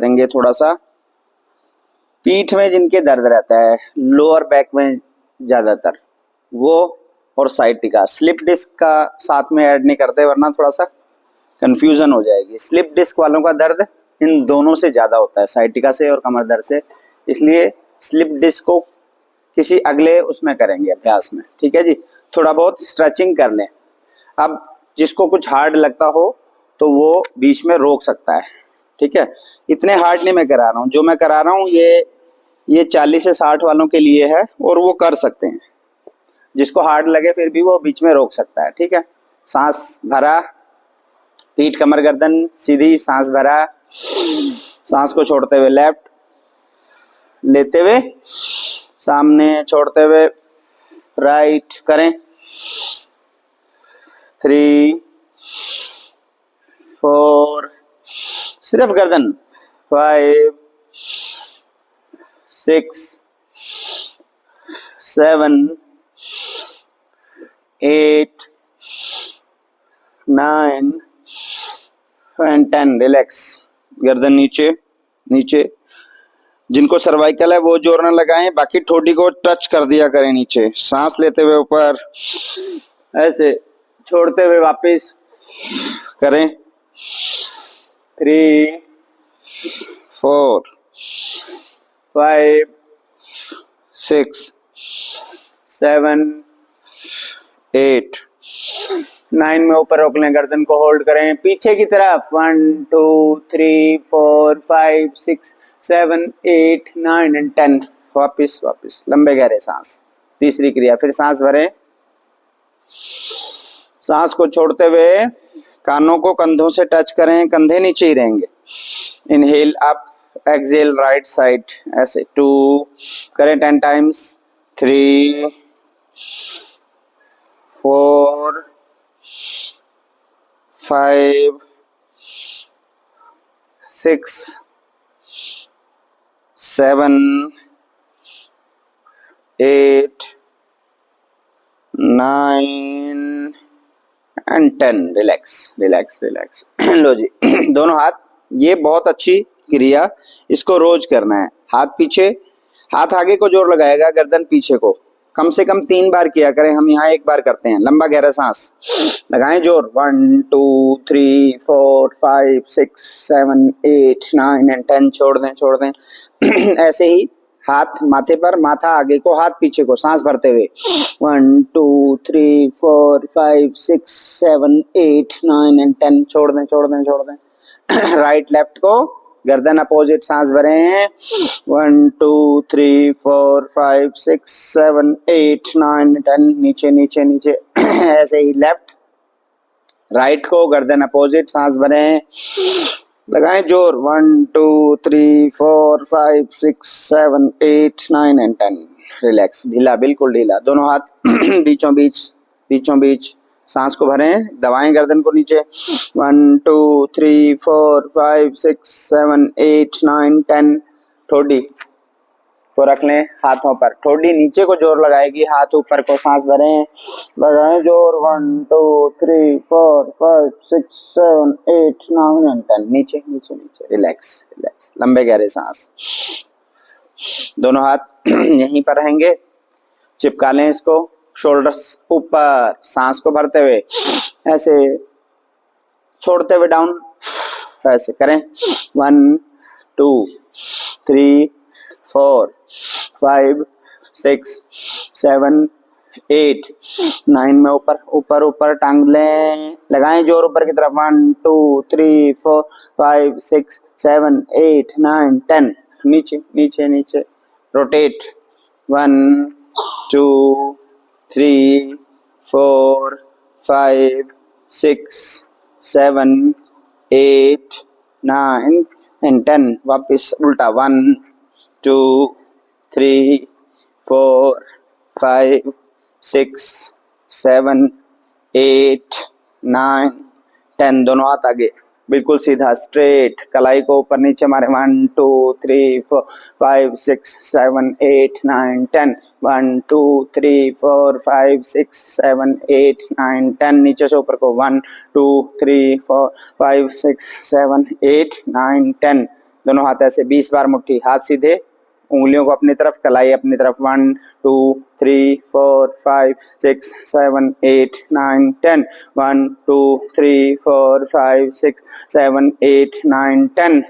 करेंगे थोड़ा सा पीठ में जिनके दर्द रहता है, लोअर बैक में ज्यादातर, वो और साइटिका। स्लिप डिस्क का साथ में ऐड नहीं करते वरना थोड़ा सा कंफ्यूजन हो जाएगी। स्लिप डिस्क वालों का दर्द इन दोनों से ज्यादा होता है, साइटिका से और कमर दर्द से, इसलिए स्लिप डिस्क को किसी अगले उसमें करेंगे अभ्यास में। ठीक है जी, थोड़ा बहुत स्ट्रेचिंग कर लें। अब जिसको कुछ हार्ड लगता हो तो वो बीच में रोक सकता है। ठीक है, इतने हार्ड नहीं मैं करा रहा हूँ, जो मैं करा रहा हूँ ये 40 से 60 वालों के लिए है और वो कर सकते हैं। जिसको हार्ड लगे फिर भी वो बीच में रोक सकता है। ठीक है, सांस भरा, पीठ कमर गर्दन सीधी, सांस भरा, सांस को छोड़ते हुए लेफ्ट, लेते हुए सामने, छोड़ते हुए राइट करें। 3 4, सिर्फ गर्दन, 5 6 7 8 9 and 10। रिलैक्स, गर्दन नीचे नीचे। जिनको सर्वाइकल है वो जोर न लगाएं, बाकी ठोडी को टच कर दिया करें नीचे। सांस लेते हुए ऊपर, ऐसे छोड़ते हुए वापस करें। 3 4 5 6 7 8 9 में ऊपर रोक लें, गर्दन को होल्ड करें पीछे की तरफ। 1 2 3 4 5 6 7 8 9 एंड 10। वापिस वापिस लंबे गहरे सांस। तीसरी क्रिया, फिर सांस भरें, सांस को छोड़ते हुए कानों को कंधों से टच करें, कंधे नीचे ही रहेंगे। Inhale up, exhale right side, ऐसे 2 करें 10 times. 3 4 5 6 7 8 9 and 10। Relax relax relax. लो जी, दोनों हाथ, ये बहुत अच्छी क्रिया, इसको रोज करना है। हाथ पीछे, हाथ आगे को जोर लगाएगा, गर्दन पीछे को। कम से कम 3 बार किया करें, हम यहाँ 1 बार करते हैं। लंबा गहरा सांस लगाएं, जोर। 1 2 3 4 5 6 7 8 9 एंड 10। छोड़ दें छोड़ दें। ऐसे ही हाथ माथे पर, माथा आगे को, हाथ पीछे को, सांस भरते हुए 1 2 3 4 5 6 7 8 9 एंड 10। छोड़ दें छोड़ दें छोड़ दें। राइट लेफ्ट को, गर्दन अपोजिट, सांस भरें। 1 2 3 4 5 6 7 8 9 10। नीचे नीचे नीचे। ऐसे ही लेफ्ट राइट को, गर्दन अपोजिट, सांस भरें, लगाएं जोर। 1 2 3 4 5 6 7 8 9 एंड 10। रिलैक्स, ढीला, बिल्कुल ढीला। दोनों हाथ बीचों बीच सांस को भरें, दबाएं गर्दन को नीचे। 1 2 3 4 5 6 7 8 9 10। ठोडी को रख लें हाथों पर, ठोडी नीचे को जोर लगाएगी, हाथ ऊपर को, सांस भरें, लगाएं जोर। 1 2 3 4 5 6 7 8 9 एंड 10। नीचे नीचे नीचे। रिलैक्स रिलैक्स, लंबे गहरे सांस। दोनों हाथ यहीं पर रहेंगे, चिपका लें इसको, शोल्डर्स ऊपर, सांस को भरते हुए ऐसे, छोड़ते हुए डाउन, ऐसे करें। 1 2 3 4 5 6 7 8 9 में ऊपर ऊपर ऊपर टांग लें, लगाएं जोर ऊपर की तरफ। 1 2 3 4 5 6 7 8 9 10। नीचे नीचे नीचे। रोटेट। 1 2 3 4 5 6 7 8 9 एंड 10। वापिस उल्टा। 1 2 3 4 5 6 7 8 9 10। दोनों हाथ आगे, बिल्कुल सीधा स्ट्रेट, कलाई को ऊपर नीचे मारे। 1 2 3 4 5 6 7 8 9 10। 1 2 3 4 5 6 7 8 9 10। नीचे से ऊपर को 1 2 3 4 5 6 7 8 9 10। दोनों हाथ ऐसे 20 बार मुट्ठी, हाथ सीधे, उंगलियों को अपनी तरफ, कलाई अपनी तरफ। 1 2 3 4 5 6 7 8 9 10। 1 2 3 4 5 6 7 8 9 10।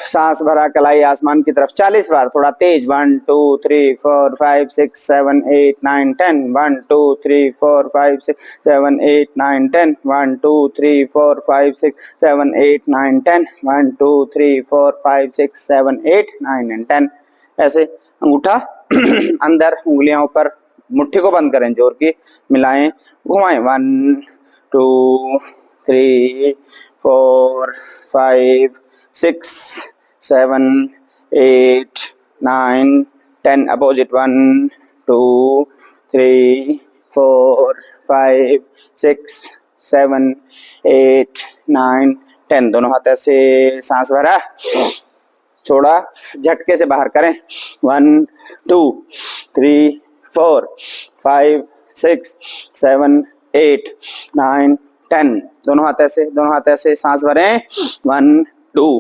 सांस भरा, कलाई आसमान की तरफ 40 बार, थोड़ा तेज। 1 2 3 4 5 6 7 8 9 10। 1 2 3 4 5 6 7 8 9 10। 1 2 3 4 5 6 7 8 9 10। 1 2 3 4 5 6 7 8 9 and 10। ऐसे अंगूठा अंदर, उंगलियां ऊपर, मुट्ठी को बंद करें, जोर की मिलाएं, घुमाएं। 1 2 3 4 5 6 7 8 9 10। अपोजिट। 1 2 3 4 5 6 7 8 9 10। दोनों हाथ ऐसे, सांस भरा, छोड़ा, झटके से बाहर करें। 1 2 3 4 5 6 7 8 9 10। दोनों हाथ ऐसे, दोनों हाथ ऐसे, सांस भरें। 1 2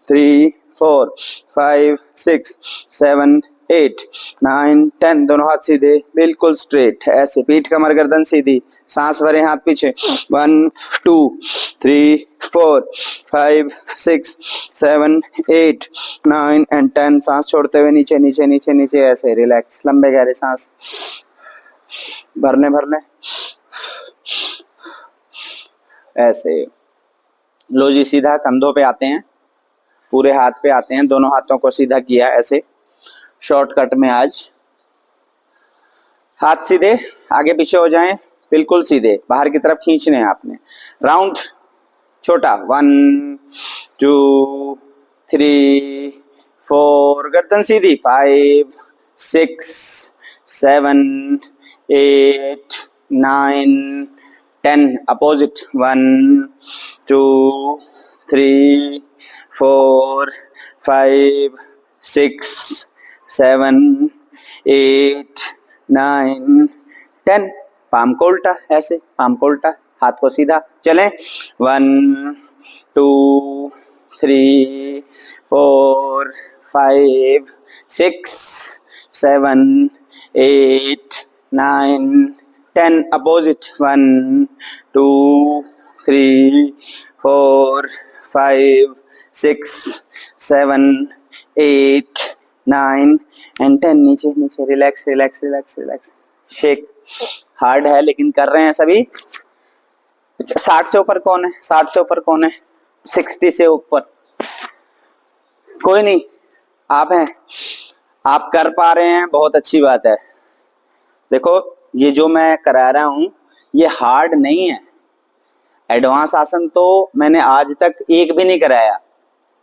3 4 5 6 7 8 9 10। दोनों हाथ सीधे, बिल्कुल स्ट्रेट, ऐसे पीठ कमर गर्दन सीधी, सांस भरें, हाथ पीछे। 1 2 3 4 5 6 7 8 9 and 10। सांस छोड़ते हुए नीचे नीचे नीचे नीचे, ऐसे रिलैक्स, लंबे गहरे सांस भर लें, भर लें, ऐसे। लो जी, सीधा कंधों पे आते हैं, पूरे हाथ पे आते हैं, दोनों हाथों को सीधा किया ऐसे शॉर्टकट में। आज हाथ सीधे, आगे पीछे हो जाएं, बिल्कुल सीधे, बाहर की तरफ खींचने हैं आपने। राउंड छोटा। 1 2 3 4, गर्दन सीधी। 5 6 7 8 9 10। अपोजिट। 1 2 3 4 5 6 7 8 9 10। पाम को उल्टा, ऐसे पाम को उल्टा, हाथ को सीधा, चलें। 1 2 3 4 5 6 7 8 9 10। अपोजिट। 1 2 3 4 5 6 7 8 9 and 10। नीचे नीचे, relax relax relax relax. Shake hard है लेकिन कर रहे हैं सभी। 60 से ऊपर कौन है? 60 से ऊपर कौन है? 60 से ऊपर कोई नहीं, आप हैं, आप कर पा रहे हैं, बहुत अच्छी बात है। देखो, ये जो मैं करा रहा हूं ये हार्ड नहीं है। एडवांस आसन तो मैंने आज तक एक भी नहीं कराया,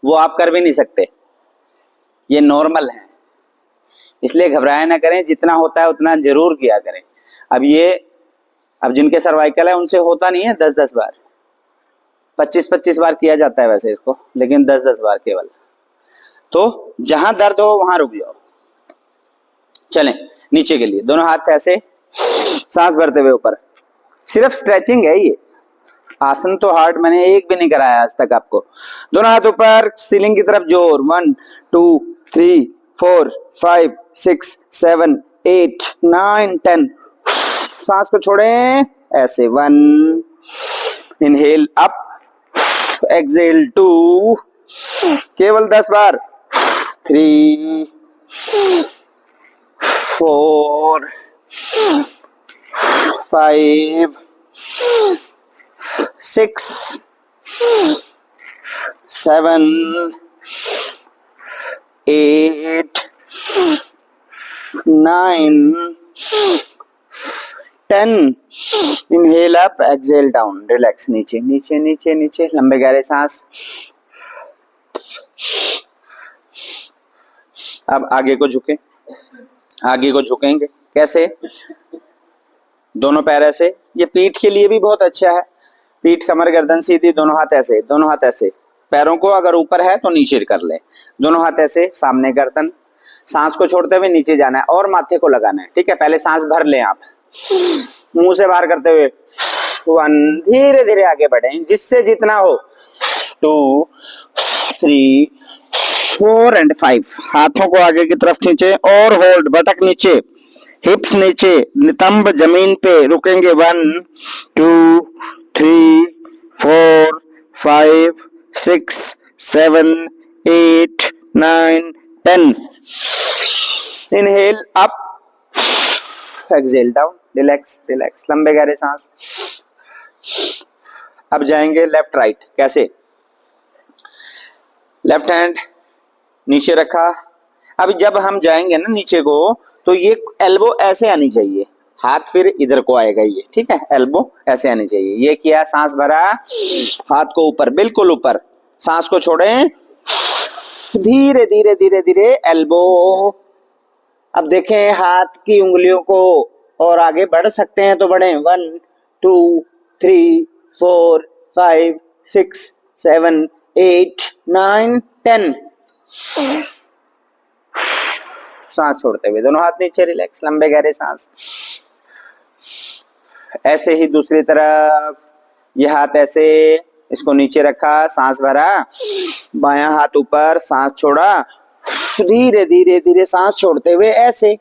वो आप कर भी नहीं सकते, ये नॉर्मल है। इसलिए घबराया ना करें, जितना होता है उतना जरूर किया करें। अब जिनके सर्वाइकल है उनसे होता नहीं है 10-10 बार, 25-25 बार किया जाता है वैसे इसको, लेकिन 10-10 बार केवल। तो जहां दर्द हो वहां रुक जाओ। चलें नीचे के लिए, दोनों हाथ ऐसे, सांस भरते हुए ऊपर, सिर्फ स्ट्रेचिंग है ये। आसन तो हार्ड मैंने एक भी नहीं कराया आज तक आपको। दोनों हाथ ऊपर, सीलिंग की तरफ जोर। 1 2 3 4 5 6 7 8 9 10। सांस को छोड़ें ऐसे। 1 इनहेल अप, एक्सहेल 2, केवल 10 बार। 3 4 5 6 7 8 9 10। Inhale up, exhale down, relax, नीचे नीचे नीचे नीचे, लंबे गहरे सांस। अब आगे को झुके, आगे को झुकेंगे कैसे? दोनों पैर ऐसे, ये पीठ के लिए भी बहुत अच्छा है। पीठ कमर गर्दन सीधी, दोनों हाथ ऐसे, दोनों हाथ ऐसे, पैरों को अगर ऊपर है तो नीचे कर ले, दोनों हाथ ऐसे, सामने गर्दन। सांस को छोड़ते हुए नीचे जाना है और माथे को लगाना है, ठीक है? पहले सांस भर लें आप, मुंह से बाहर करते हुए। 1, धीरे धीरे आगे बढ़ें, जिससे जितना हो। 2 3 4 एंड 5। हाथों को आगे की तरफ खींचे और होल्ड, बटक नीचे, हिप्स नीचे, नितंब जमीन पे, रुकेंगे 1 2 3 4 5 6 7 8 9 10। Inhale up, exhale down, relax relax, लंबे गहरे सांस। अब जाएंगे लेफ्ट राइट। कैसे? लेफ्ट हैंड नीचे रखा। अब जब हम जाएंगे ना नीचे को, तो ये एल्बो ऐसे आनी चाहिए, हाथ फिर इधर को आएगा ये, ठीक है, एल्बो ऐसे आनी चाहिए। ये किया, सांस भरा, हाथ को ऊपर, बिल्कुल ऊपर, सांस को छोड़ें, धीरे धीरे धीरे धीरे एल्बो। अब देखें हाथ की उंगलियों को, और आगे बढ़ सकते हैं तो बढ़े, 1 2 3 4 5 6 7 8 9 10। सांस छोड़ते हुए दोनों हाथ नीचे, रिलैक्स, लंबे गहरे सांस। ऐसे ही दूसरी तरफ, ये हाथ ऐसे, इसको नीचे रखा, सांस भरा, बायां हाथ ऊपर, सांस छोड़ा, धीरे धीरे धीरे सांस छोड़ते हुए ऐसे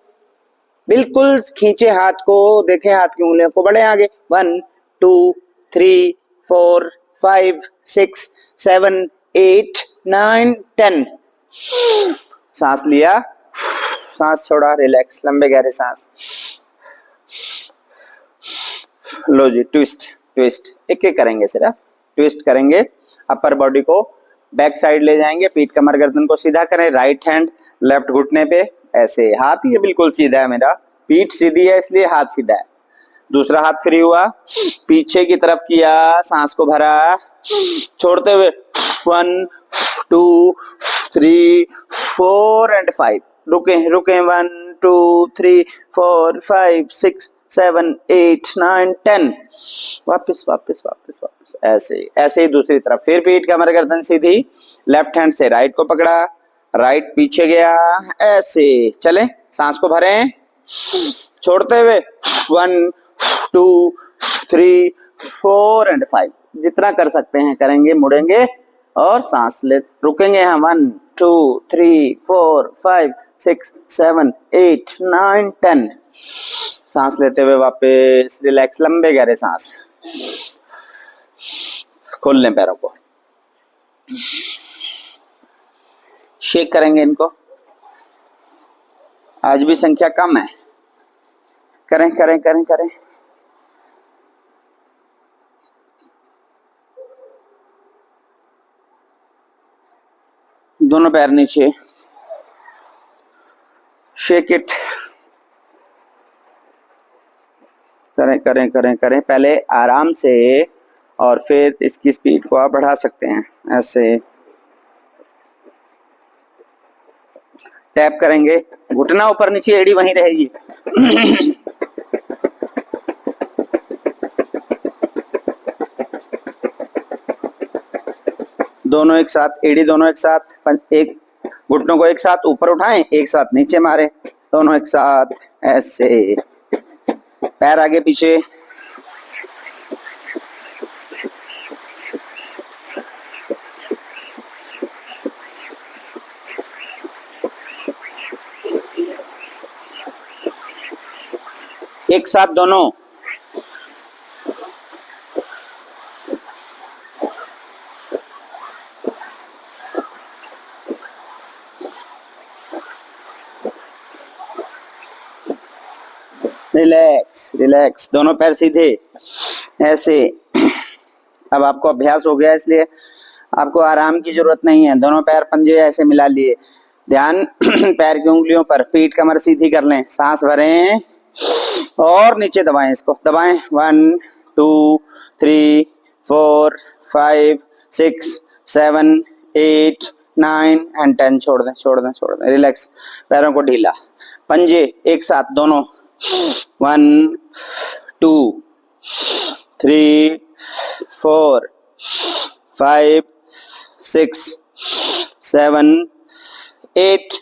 बिल्कुल खींचे हाथ को, देखें हाथ की उंगलियों को, बढ़े आगे, 1 2 3 4 5 6 7 8 9 10। सांस लिया, सांस छोड़ा, रिलैक्स, लंबे गहरे सांस। लो जी, ट्विस्ट ट्विस्ट, एक एक करेंगे, सिर्फ ट्विस्ट करेंगे। अपर बॉडी को बैक साइड ले जाएंगे, पीठ कमर गर्दन को सीधा करें, राइट हैंड लेफ्ट घुटने पे, ऐसे हाथ ये बिल्कुल सीधा है, मेरा पीठ सीधी है इसलिए हाथ सीधा है। दूसरा हाथ फ्री हुआ, पीछे की तरफ किया, सांस को भरा, छोड़ते हुए 1 2 3 4 एंड 5। रुके रुके, 1 2 3 4 5 6 7 8 9 10। वापस वापस वापस वापस, ऐसे ऐसे ही दूसरी तरफ, फिर पीठ कमर गर्दन सीधी, लेफ्ट हैंड से राइट को पकड़ा, राइट पीछे गया, ऐसे चले, सांस को भरें, छोड़ते हुए 1 2 3 4 एंड 5। जितना कर सकते हैं करेंगे, मुड़ेंगे और सांस ले, रुकेंगे हम, 1 2 3 4 5 6 7 8 9 10। सांस लेते हुए वापस, रिलैक्स, लंबे गहरे सांस। खोल लें पैरों को, शेक करेंगे इनको। आज भी संख्या कम है, करें करें करें करें। दोनों पैर नीचे, शेक इट, करें करें करें करें। पहले आराम से और फिर इसकी स्पीड को आप बढ़ा सकते हैं, ऐसे टैप करेंगे, घुटना ऊपर नीचे, एड़ी वहीं रहेगी। दोनों एक साथ, एड़ी दोनों एक साथ, एक घुटनों को एक साथ ऊपर उठाएं, एक साथ नीचे मारे, दोनों एक साथ, ऐसे पैर आगे पीछे। एक साथ दोनों, रिलैक्स रिलैक्स, दोनों पैर सीधे, ऐसे। अब आपको अभ्यास हो गया इसलिए आपको आराम की जरूरत नहीं है, दोनों पैर पंजे ऐसे मिला लिए, ध्यान पैर की उंगलियों पर, पीठ कमर सीधी कर लें, सांस भरें और नीचे दबाएं, इसको दबाएं, 1 2 3 4 5 6 7 8 9 एंड 10। छोड़ दें छोड़ दें छोड़ दें, रिलैक्स, पैरों को ढीला, पंजे एक साथ दोनों, 1 2 3 4 5 6 7 8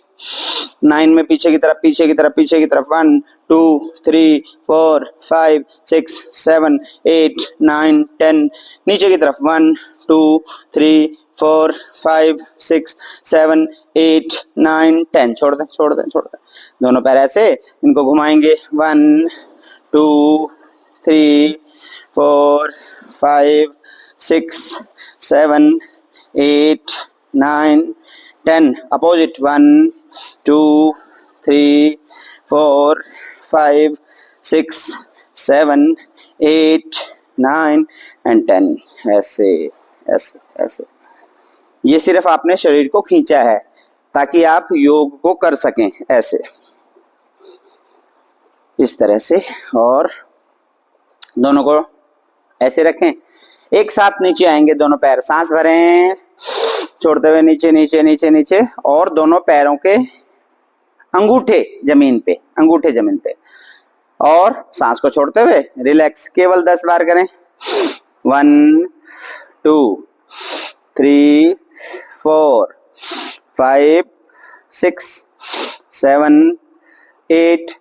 9 में पीछे की तरफ, पीछे की तरफ, पीछे की तरफ, 1 2 3 4 5 6 7 8 9 10, नीचे की तरफ 1 2 3 4 5 6 7 8 9 10, छोड़ दें छोड़ दें छोड़ दें। दोनों पैर ऐसे, इनको घुमाएंगे, 1 2 3 4 5 6 7 8 9 10, अपोजिट, 1 2 3 4 5 6 7 8 9 एंड 10, ऐसे ऐसे ऐसे। ये सिर्फ आपने शरीर को खींचा है ताकि आप योग को कर सकें, ऐसे इस तरह से, और दोनों को ऐसे रखें, एक साथ नीचे आएंगे दोनों पैर, सांस भरें छोड़ते हुए नीचे नीचे नीचे नीचे, और दोनों पैरों के अंगूठे जमीन पे, अंगूठे जमीन पे, और सांस को छोड़ते हुए रिलैक्स, केवल 10 बार करें, 1 2 3 4 5 6 7 8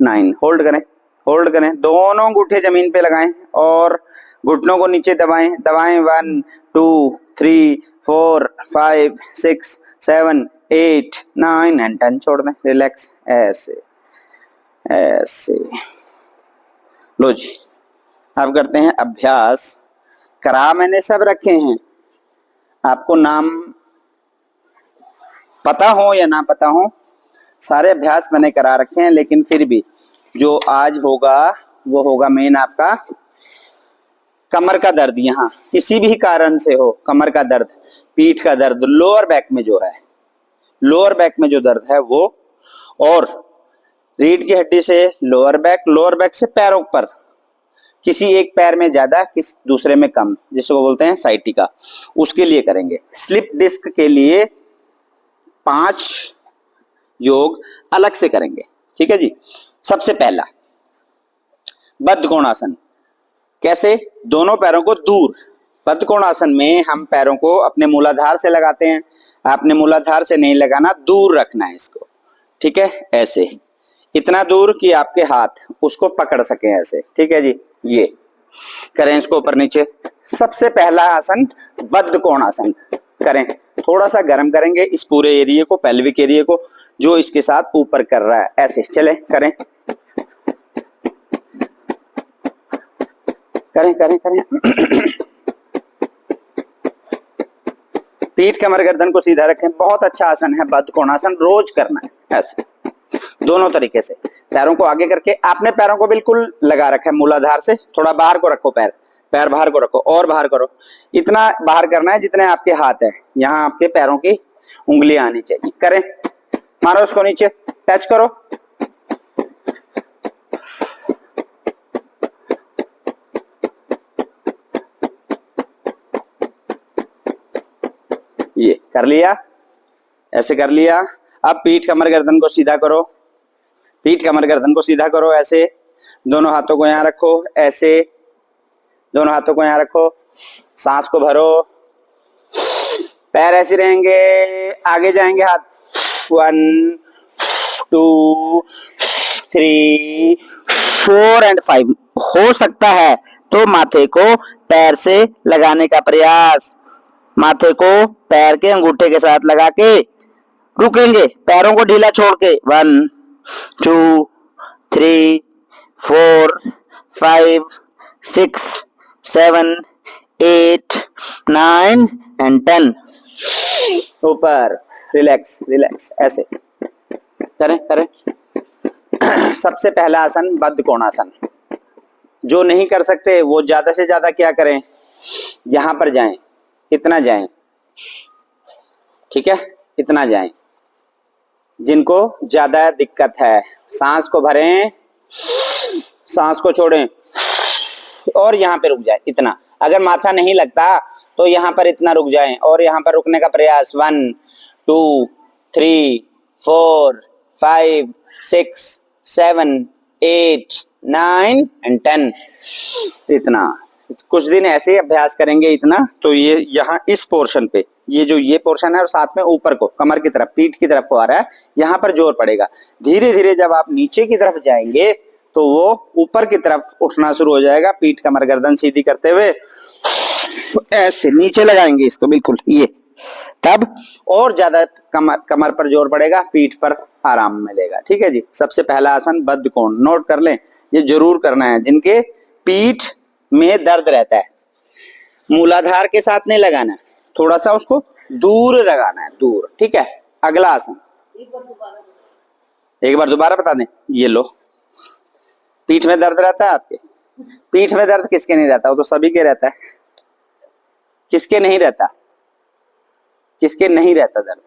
9, होल्ड करें, होल्ड करें, दोनों अंगूठे जमीन पे लगाएं और घुटनों को नीचे दबाएं, दबाएं, 1 2 3 4 5 6 7 8 9 एंड 10, छोड़ दें, रिलैक्स, ऐसे ऐसे। लो जी, अब करते हैं अभ्यास। करा मैंने सब रखे हैं, आपको नाम पता हो या ना पता हो, सारे अभ्यास मैंने करा रखे हैं, लेकिन फिर भी जो आज होगा वो होगा मेन आपका कमर का दर्द। यहाँ किसी भी कारण से हो, कमर का दर्द, पीठ का दर्द, लोअर बैक में जो है, लोअर बैक में जो दर्द है वो, और रीढ़ की हड्डी से लोअर बैक, लोअर बैक से पैरों पर, किसी एक पैर में ज्यादा, किस दूसरे में कम, जिसको बोलते हैं साइटिका, उसके लिए करेंगे। स्लिप डिस्क के लिए 5 योग अलग से करेंगे, ठीक है जी। सबसे पहला बद्ध कोणासन। कैसे? दोनों पैरों को दूर, बद्ध कोणासन में हम पैरों को अपने मूलाधार से लगाते हैं, आपने मूलाधार से नहीं लगाना, दूर रखना है इसको, ठीक है, ऐसे, इतना दूर कि आपके हाथ उसको पकड़ सकें, ऐसे, ठीक है जी। ये करें, इसको ऊपर नीचे। सबसे पहला आसन बद्ध कोणासन करें, थोड़ा सा गर्म करेंगे इस पूरे एरिया को, पेल्विक एरिया को, जो इसके साथ ऊपर कर रहा है, ऐसे चले, करें करें करें करें। पीठ कमर गर्दन को सीधा रखें, बहुत अच्छा आसन है बद्ध कोणासन, रोज करना है ऐसे, दोनों तरीके से। पैरों को आगे करके, आपने पैरों को बिल्कुल लगा रखा है मूलाधार से, थोड़ा बाहर को रखो, पैर पैर बाहर को रखो, और बाहर करो, इतना बाहर करना है जितने आपके हाथ है, यहाँ आपके पैरों की उंगलियां आनी चाहिए। करें, मारो उसको नीचे, टच करो, ये कर लिया, ऐसे कर लिया। अब पीठ कमर गर्दन को सीधा करो, पीठ कमर गर्दन को सीधा करो, ऐसे, दोनों हाथों को यहाँ रखो, ऐसे, दोनों हाथों को यहाँ रखो, सांस को भरो, पैर ऐसे रहेंगे, आगे जाएंगे हाथ, 1 2 3 4 एंड 5। हो सकता है तो माथे को पैर से लगाने का प्रयास, माथे को पैर के अंगूठे के साथ लगा के रुकेंगे, पैरों को ढीला छोड़ के, 1 2 3 4 5 6 7 8 9 एंड 10, ऊपर, रिलैक्स रिलैक्स, ऐसे करें करें। सबसे पहला आसन बद्ध कोणासन। जो नहीं कर सकते वो ज्यादा से ज्यादा क्या करें, यहां पर जाएं, इतना जाएं, ठीक है, इतना जाएं। जिनको ज्यादा दिक्कत है, सांस को भरें, सांस को छोड़ें, और यहाँ पे रुक जाए, इतना। अगर माथा नहीं लगता तो यहाँ पर इतना रुक जाएं, और यहाँ पर रुकने का प्रयास, 1 2 3 4 5 6 7 8 9 एंड 10, इतना। कुछ दिन ऐसे अभ्यास करेंगे इतना, तो ये यहाँ इस पोर्शन पे ये जो ये पोर्शन है और साथ में ऊपर को कमर की तरफ, पीठ की तरफ को आ रहा है, यहाँ पर जोर पड़ेगा। धीरे धीरे जब आप नीचे की तरफ जाएंगे तो वो ऊपर की तरफ उठना शुरू हो जाएगा, पीठ कमर गर्दन सीधी करते हुए ऐसे नीचे लगाएंगे इसको बिल्कुल, ये तब और ज्यादा कमर पर जोर पड़ेगा, पीठ पर आराम मिलेगा। ठीक है जी। सबसे पहला आसन बद्ध कोण, नोट कर लें, ये जरूर करना है जिनके पीठ में दर्द रहता है। मूलाधार के साथ नहीं लगाना है, थोड़ा सा उसको दूर लगाना है, दूर। ठीक है। अगला आसन एक बार दोबारा बता दें। ये लो, पीठ में दर्द रहता है आपके? पीठ में दर्द किसके नहीं रहता? वो तो सभी के रहता है। किसके नहीं रहता? किसके नहीं रहता दर्द?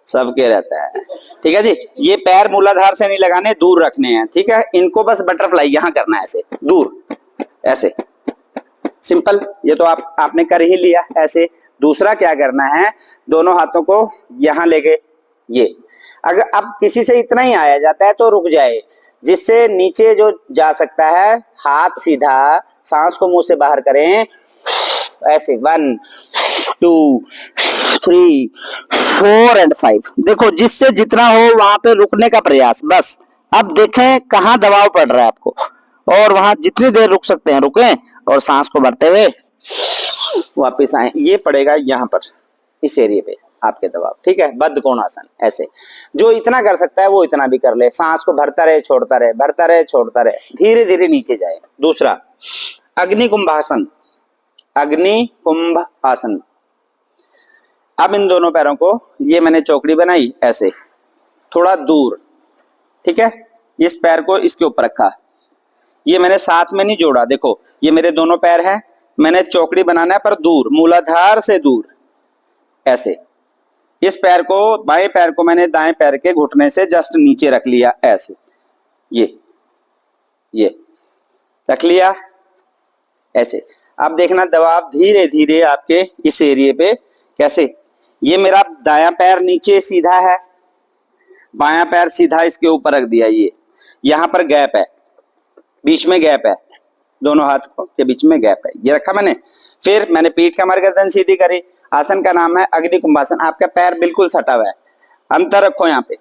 सबके रहता है। ठीक है जी। ये पैर मूलाधार से नहीं लगाने, दूर रखने हैं। ठीक है। इनको बस बटरफ्लाई यहां करना है, ऐसे दूर, ऐसे सिंपल। ये तो आपने कर ही लिया ऐसे। दूसरा क्या करना है, दोनों हाथों को यहां लेके, ये अगर अब किसी से इतना ही आया जाता है तो रुक जाए, जिससे नीचे जो जा सकता है हाथ सीधा, सांस को मुंह से बाहर करें ऐसे, 1 2 3 4 एंड 5। देखो जिससे जितना हो वहां पे रुकने का प्रयास बस। अब देखें कहाँ दबाव पड़ रहा है आपको, और वहां जितनी देर रुक सकते हैं रुकें, और सांस को भरते हुए वापस आए। ये पड़ेगा यहाँ पर, इस एरिया पे आपके दबाव। ठीक है। बद्ध कोणासन ऐसे, जो इतना कर सकता है वो इतना भी कर ले, सांस को भरता रहे छोड़ता रहे, भरता रहे छोड़ता रहे, धीरे धीरे नीचे जाए। दूसरा अग्नि कुंभासन, अग्नि कुंभ आसन। अब इन दोनों पैरों को, ये मैंने चौकड़ी बनाई ऐसे थोड़ा दूर। ठीक है। इस पैर को इसके ऊपर रखा, ये मैंने साथ में नहीं जोड़ा। देखो ये मेरे दोनों पैर हैं, मैंने चौकड़ी बनाना है पर दूर, मूलाधार से दूर ऐसे। इस पैर को, बाएं पैर को मैंने दाएं पैर के घुटने से जस्ट नीचे रख लिया ऐसे, ये रख लिया ऐसे। अब देखना दबाव धीरे धीरे आपके इस एरिया पे कैसे। ये मेरा दायां पैर नीचे सीधा है, बायां पैर सीधा इसके ऊपर रख दिया। ये यहां पर गैप है, बीच में गैप है, दोनों हाथ के बीच में गैप है, ये रखा मैंने। फिर मैंने पीठ कमर गर्दन सीधी करी। आसन का नाम है अग्नि कुंभासन। आपका पैर बिल्कुल सटा हुआ है, अंतर रखो यहाँ पे,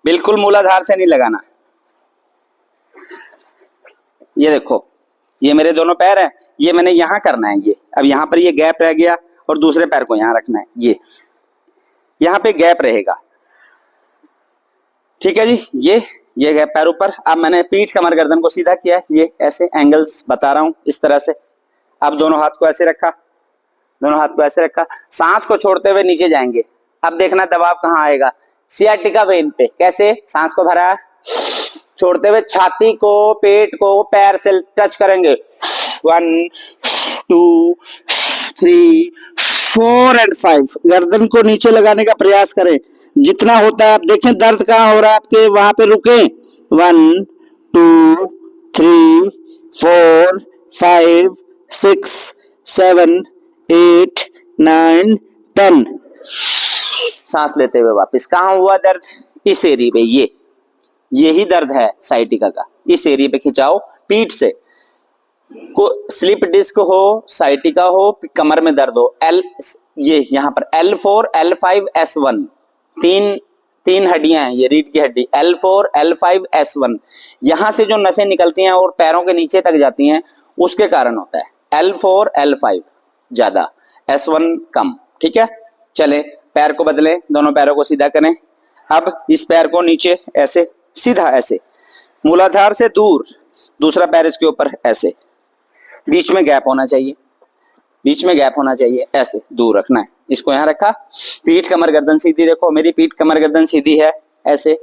बिल्कुल मूलाधार से नहीं लगाना। ये देखो ये मेरे दोनों पैर हैं, ये मैंने यहां करना है। ये अब यहाँ पर ये गैप रह गया और दूसरे पैर को यहां रखना है, ये यहाँ पे गैप रहेगा। ठीक है जी। ये गैप पैर ऊपर। अब मैंने पीठ कमर गर्दन को सीधा किया, ये ऐसे एंगल्स बता रहा हूं इस तरह से। अब दोनों हाथ को ऐसे रखा, दोनों हाथ को ऐसे रखा, सांस को छोड़ते हुए नीचे जाएंगे। अब देखना दबाव कहाँ आएगा, सियाटिका वेन पे। कैसे? सांस को भरा, छोड़ते हुए छाती को, पेट को पैर से टच करेंगे। 1 2 3 4 एंड 5। गर्दन को नीचे लगाने का प्रयास करें जितना होता है। आप देखें दर्द कहाँ हो रहा है आपके, वहां पे रुकें। 1 2 3 4 5 6 7 8 9 10। सांस लेते हुए वापस। कहाँ हुआ दर्द? इस एरिया पे। यही दर्द है साइटिका का। इस एरिया पे खिंचाओ पीठ से। को स्लिप डिस्क हो, साइटिका हो, कमर में दर्द हो, ये यहाँ पर L4 L5 S1 तीन हड्डियां हैं, ये रीढ़ की हड्डी। L4 L5 S1 यहां से जो नसें निकलती हैं और पैरों के नीचे तक जाती हैं, उसके कारण होता है। L4 L5 ज्यादा, S1 कम। ठीक है। चले पैर को बदले, दोनों पैरों को सीधा करें। अब इस पैर को नीचे ऐसे सीधा, ऐसे मूलाधार से दूर, दूसरा पैर इसके ऊपर ऐसे, बीच में गैप होना चाहिए, बीच में गैप होना चाहिए, ऐसे दूर रखना है। इसको यहां रखा, पीठ कमर गर्दन सीधी। देखो मेरी पीठ कमर गर्दन सीधी है ऐसे।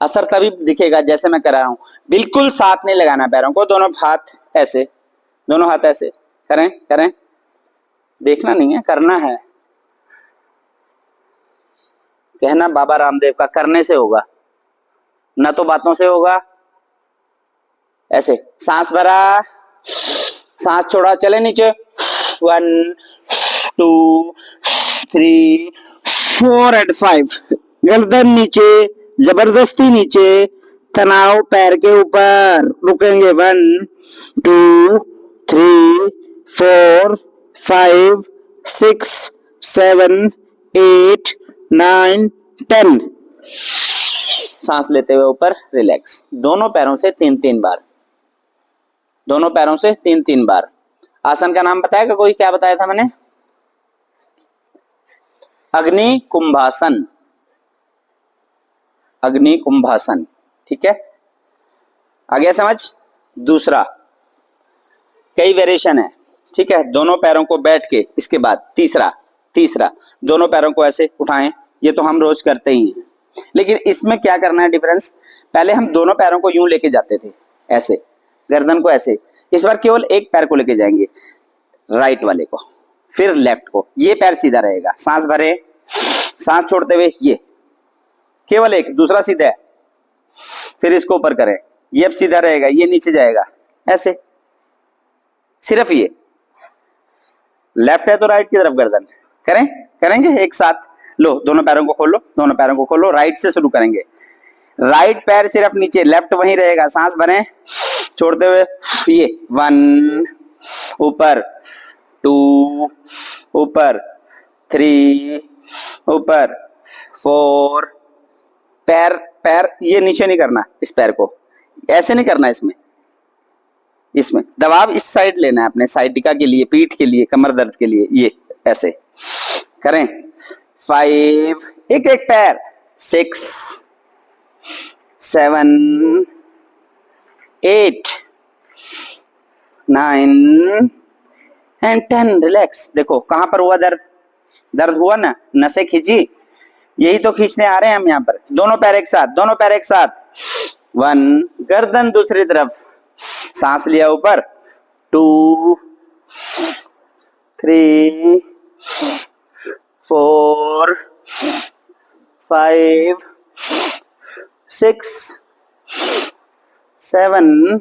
असर तभी दिखेगा जैसे मैं करा रहा हूं, बिल्कुल साथ नहीं लगाना पैरों को। दोनों हाथ ऐसे, दोनों हाथ ऐसे करें, देखना नहीं है, करना है। कहना बाबा रामदेव का, करने से होगा, न तो बातों से होगा। ऐसे सांस भरा, सांस छोड़ा, चले नीचे। 1 2 3 4 एंड 5। गर्दन नीचे, जबरदस्ती नीचे, तनाव पैर के ऊपर। रुकेंगे। 1 2 3 4 5 6 7 8 9 10। सांस लेते हुए ऊपर रिलैक्स, दोनों पैरों से 3-3 बार, दोनों पैरों से 3-3 बार। आसन का नाम बताएगा कोई? क्या बताया था मैंने? अग्नि कुंभासन, अग्नि कुंभासन। ठीक है, आ गया समझ? दूसरा, कई वेरिएशन है। ठीक है, दोनों पैरों को बैठ के, इसके बाद तीसरा दोनों पैरों को ऐसे उठाएं, ये तो हम रोज करते ही हैं, लेकिन इसमें क्या करना है डिफरेंस? पहले हम दोनों पैरों को यूं लेके जाते थे, ऐसे गर्दन को ऐसे, इस बार केवल एक पैर को लेके जाएंगे, राइट वाले को, फिर लेफ्ट को, ये पैर सीधा रहेगा। सांस भरे, सांस छोड़ते हुए ये, केवल एक, दूसरा सीधा है, फिर इसको ऊपर करें, ये अब सीधा रहेगा, ये नीचे जाएगा, ऐसे, सिर्फ ये। लेफ्ट है तो राइट की तरफ गर्दन करेंगे एक साथ। लो, दोनों पैरों को खोलो, दोनों पैरों को खोलो, राइट से शुरू करेंगे, राइट पैर सिर्फ नीचे, लेफ्ट वहीं रहेगा। सांस भरें, छोड़ते हुए ये 1 ऊपर, 2 ऊपर, 3 ऊपर, 4, पैर ये नीचे नहीं करना, इस पैर को ऐसे नहीं करना, इसमें दबाव इस साइड लेना है अपने, साइटिका के लिए, पीठ के लिए, कमर दर्द के लिए, ये ऐसे करें। 5, एक पैर, 6 7 8 9 एंड 10। रिलैक्स। देखो कहां पर हुआ दर्द हुआ ना, नसें खींची, यही तो खींचने आ रहे हैं हम यहाँ पर। दोनों पैर एक साथ, 1, गर्दन दूसरी तरफ, सांस लिया ऊपर, 2 3 4 5 6 7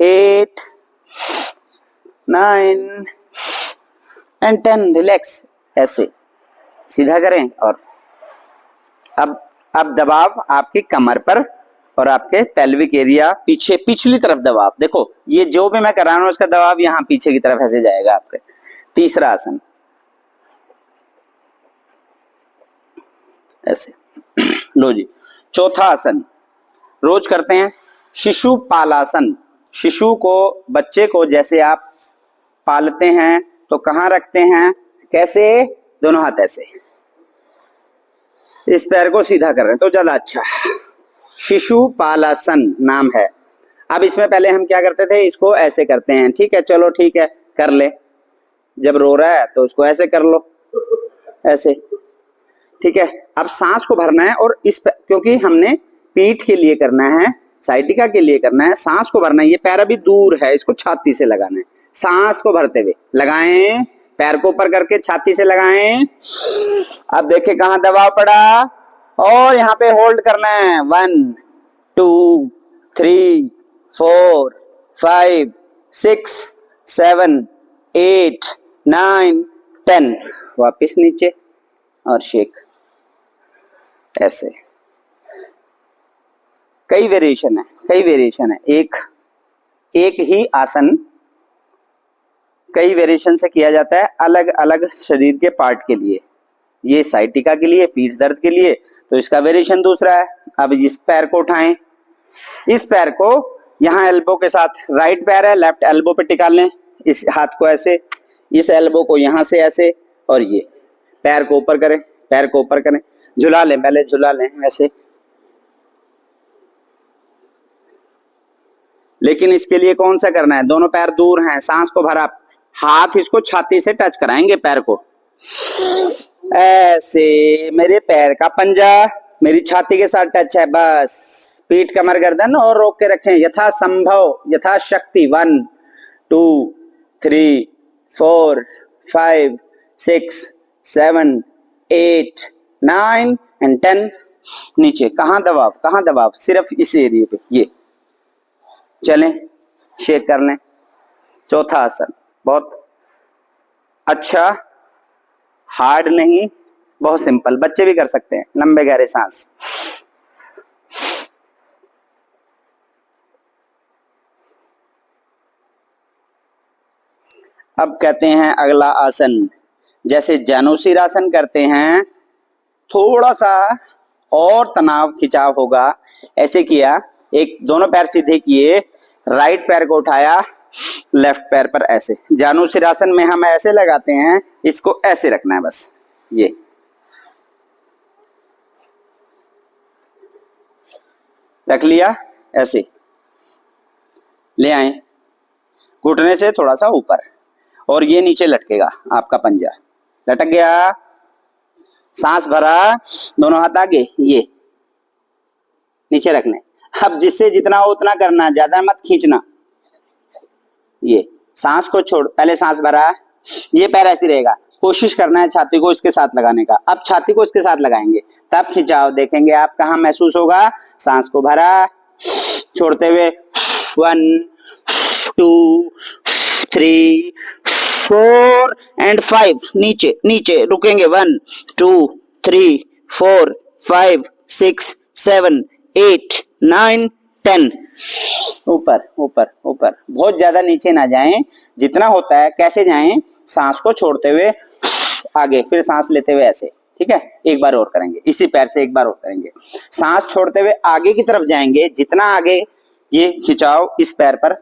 8 9 एंड 10। रिलैक्स। ऐसे सीधा करें, और अब दबाव आपकी कमर पर और आपके पेल्विक एरिया, पीछे पिछली तरफ दबाव। देखो ये जो भी मैं कर रहा हूं उसका दबाव यहाँ पीछे की तरफ ऐसे जाएगा आपके। तीसरा आसन ऐसे। लो जी, चौथा आसन रोज करते हैं, शिशुपालासन। शिशु को, बच्चे को जैसे आप पालते हैं तो कहाँ रखते हैं, कैसे? दोनों हाथ ऐसे, इस पैर को सीधा कर रहे हैं तो ज्यादा अच्छा। शिशुपालासन नाम है। अब इसमें पहले हम क्या करते थे, इसको ऐसे करते हैं। ठीक है, चलो ठीक है, कर ले। जब रो रहा है तो उसको ऐसे कर लो, ऐसे। ठीक है, अब सांस को भरना है, और क्योंकि हमने पीठ के लिए करना है, साइटिका के लिए करना है, सांस को भरना है। ये पैर अभी दूर है, इसको छाती से लगाना है। सांस को भरते हुए लगाएं, पैर को ऊपर करके छाती से लगाएं। अब देखें कहां दबाव पड़ा, और यहाँ पे होल्ड करना है। 1 2 3 4 5 6 7 8 9 10। वापिस नीचे और शेक, ऐसे। कई वेरिएशन है, एक ही आसन कई वेरिएशन से किया जाता है, अलग अलग शरीर के पार्ट के लिए। ये साइटिका के लिए, पीठ दर्द के लिए, तो इसका वेरिएशन दूसरा है। अब इस पैर को उठाएं, इस पैर को यहाँ एल्बो के साथ, राइट पैर है, लेफ्ट एल्बो पे टिका लें, इस हाथ को ऐसे, इस एल्बो को यहाँ से ऐसे, और ये पैर को ऊपर करें, पैर को ऊपर करें, झुला लें, पहले झुला लें वैसे। लेकिन इसके लिए कौन सा करना है, दोनों पैर दूर हैं, सांस को भरा, हाथ इसको छाती से टच कराएंगे, पैर को ऐसे। मेरे पैर का पंजा मेरी छाती के साथ टच है, बस। पीठ, कमर, गर्दन और रोक के रखें यथासंभव, यथाशक्ति। 1 2 3 4 5 6 7 8 9 एंड 10। नीचे कहां दबाव, सिर्फ इस एरिया पे, ये। चलें, शेक कर लें। चौथा आसन बहुत अच्छा, हार्ड नहीं, बहुत सिंपल, बच्चे भी कर सकते हैं। लंबे गहरे सांस। अब कहते हैं अगला आसन, जैसे जानुशीरासन करते हैं, थोड़ा सा और तनाव खिंचाव होगा। ऐसे किया, एक दोनों पैर सीधे किए, राइट पैर को उठाया लेफ्ट पैर पर ऐसे। जानुशीरासन में हम ऐसे लगाते हैं, इसको ऐसे रखना है बस, ये रख लिया, ऐसे ले आए, घुटने से थोड़ा सा ऊपर, और ये नीचे लटकेगा आपका पंजा, लटक गया, सांस भरा, दोनों हाथ आगे, ये नीचे रखने। अब जिससे जितना हो उतना करना, ज्यादा मत खींचना। ये सांस को छोड़, पहले सांस भरा, ये पैर ऐसे रहेगा, कोशिश करना है छाती को इसके साथ लगाने का। अब छाती को इसके साथ लगाएंगे, तब खिंचाव देखेंगे आप कहाँ महसूस होगा। सांस को भरा, छोड़ते हुए 1 2 3 4 एंड 5, नीचे नीचे रुकेंगे, 1 2 3 4 5 6 7 8 9 10, ऊपर ऊपर ऊपर, बहुत ज्यादा नीचे ना जाएं, जितना होता है। कैसे जाएं, सांस को छोड़ते हुए आगे, फिर सांस लेते हुए ऐसे, ठीक है। एक बार और करेंगे, इसी पैर से एक बार और करेंगे। सांस छोड़ते हुए आगे की तरफ जाएंगे, जितना आगे ये खिंचाव इस पैर पर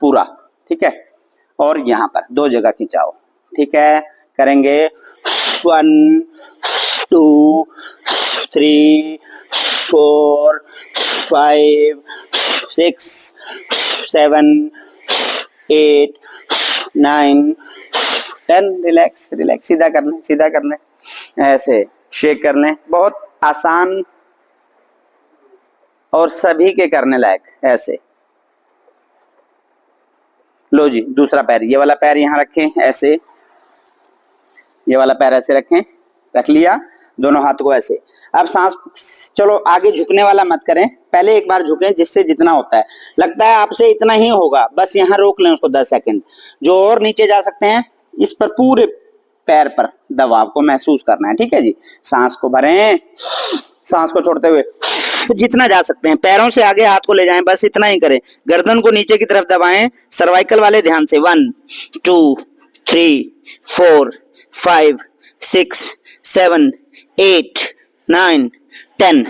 पूरा, ठीक है। और यहाँ पर 2 जगह खिंचाव, ठीक है। करेंगे 1 2 3 4 5 6 7 8 9 10, रिलैक्स रिलैक्स, सीधा करना, सीधा करना, ऐसे शेक करने, बहुत आसान और सभी के करने लायक, ऐसे। लो जी, दूसरा पैर, ये वाला पैर यहाँ रखें ऐसे, ये वाला पैर ऐसे रखें, रख लिया, दोनों हाथ को ऐसे। अब सांस, चलो आगे झुकने वाला मत करें, पहले एक बार झुकें, जिससे जितना होता है। लगता है आपसे इतना ही होगा, बस यहाँ रोक लें उसको 10 सेकंड। जो और नीचे जा सकते हैं, इस पर पूरे पैर पर दबाव को महसूस करना है, ठीक है जी। सांस को भरें, सांस को छोड़ते हुए जितना जा सकते हैं, पैरों से आगे हाथ को ले जाएं, बस इतना ही करें। गर्दन को नीचे की तरफ दबाएं, सर्वाइकल वाले ध्यान से। 1 2 3 4 5 6 7 8 9 10,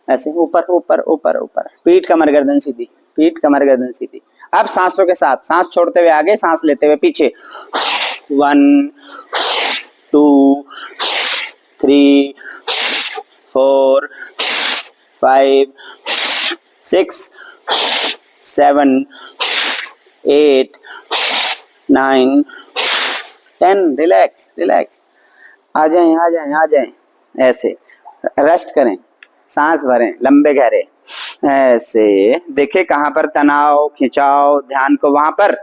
ऐसे ऊपर ऊपर ऊपर ऊपर, पीठ कमर गर्दन सीधी, पीठ कमर गर्दन सीधी। अब सांसों के साथ, सांस छोड़ते हुए आगे, सांस लेते हुए पीछे। 1 2 3 4 5 6 7 8 9 10, रिलैक्स रिलैक्स, आ जाएं आ जाएं आ जाएं, ऐसे रेस्ट करें, सांस भरें लंबे गहरे, ऐसे। देखें कहाँ पर तनाव खिंचाव, ध्यान को वहां पर,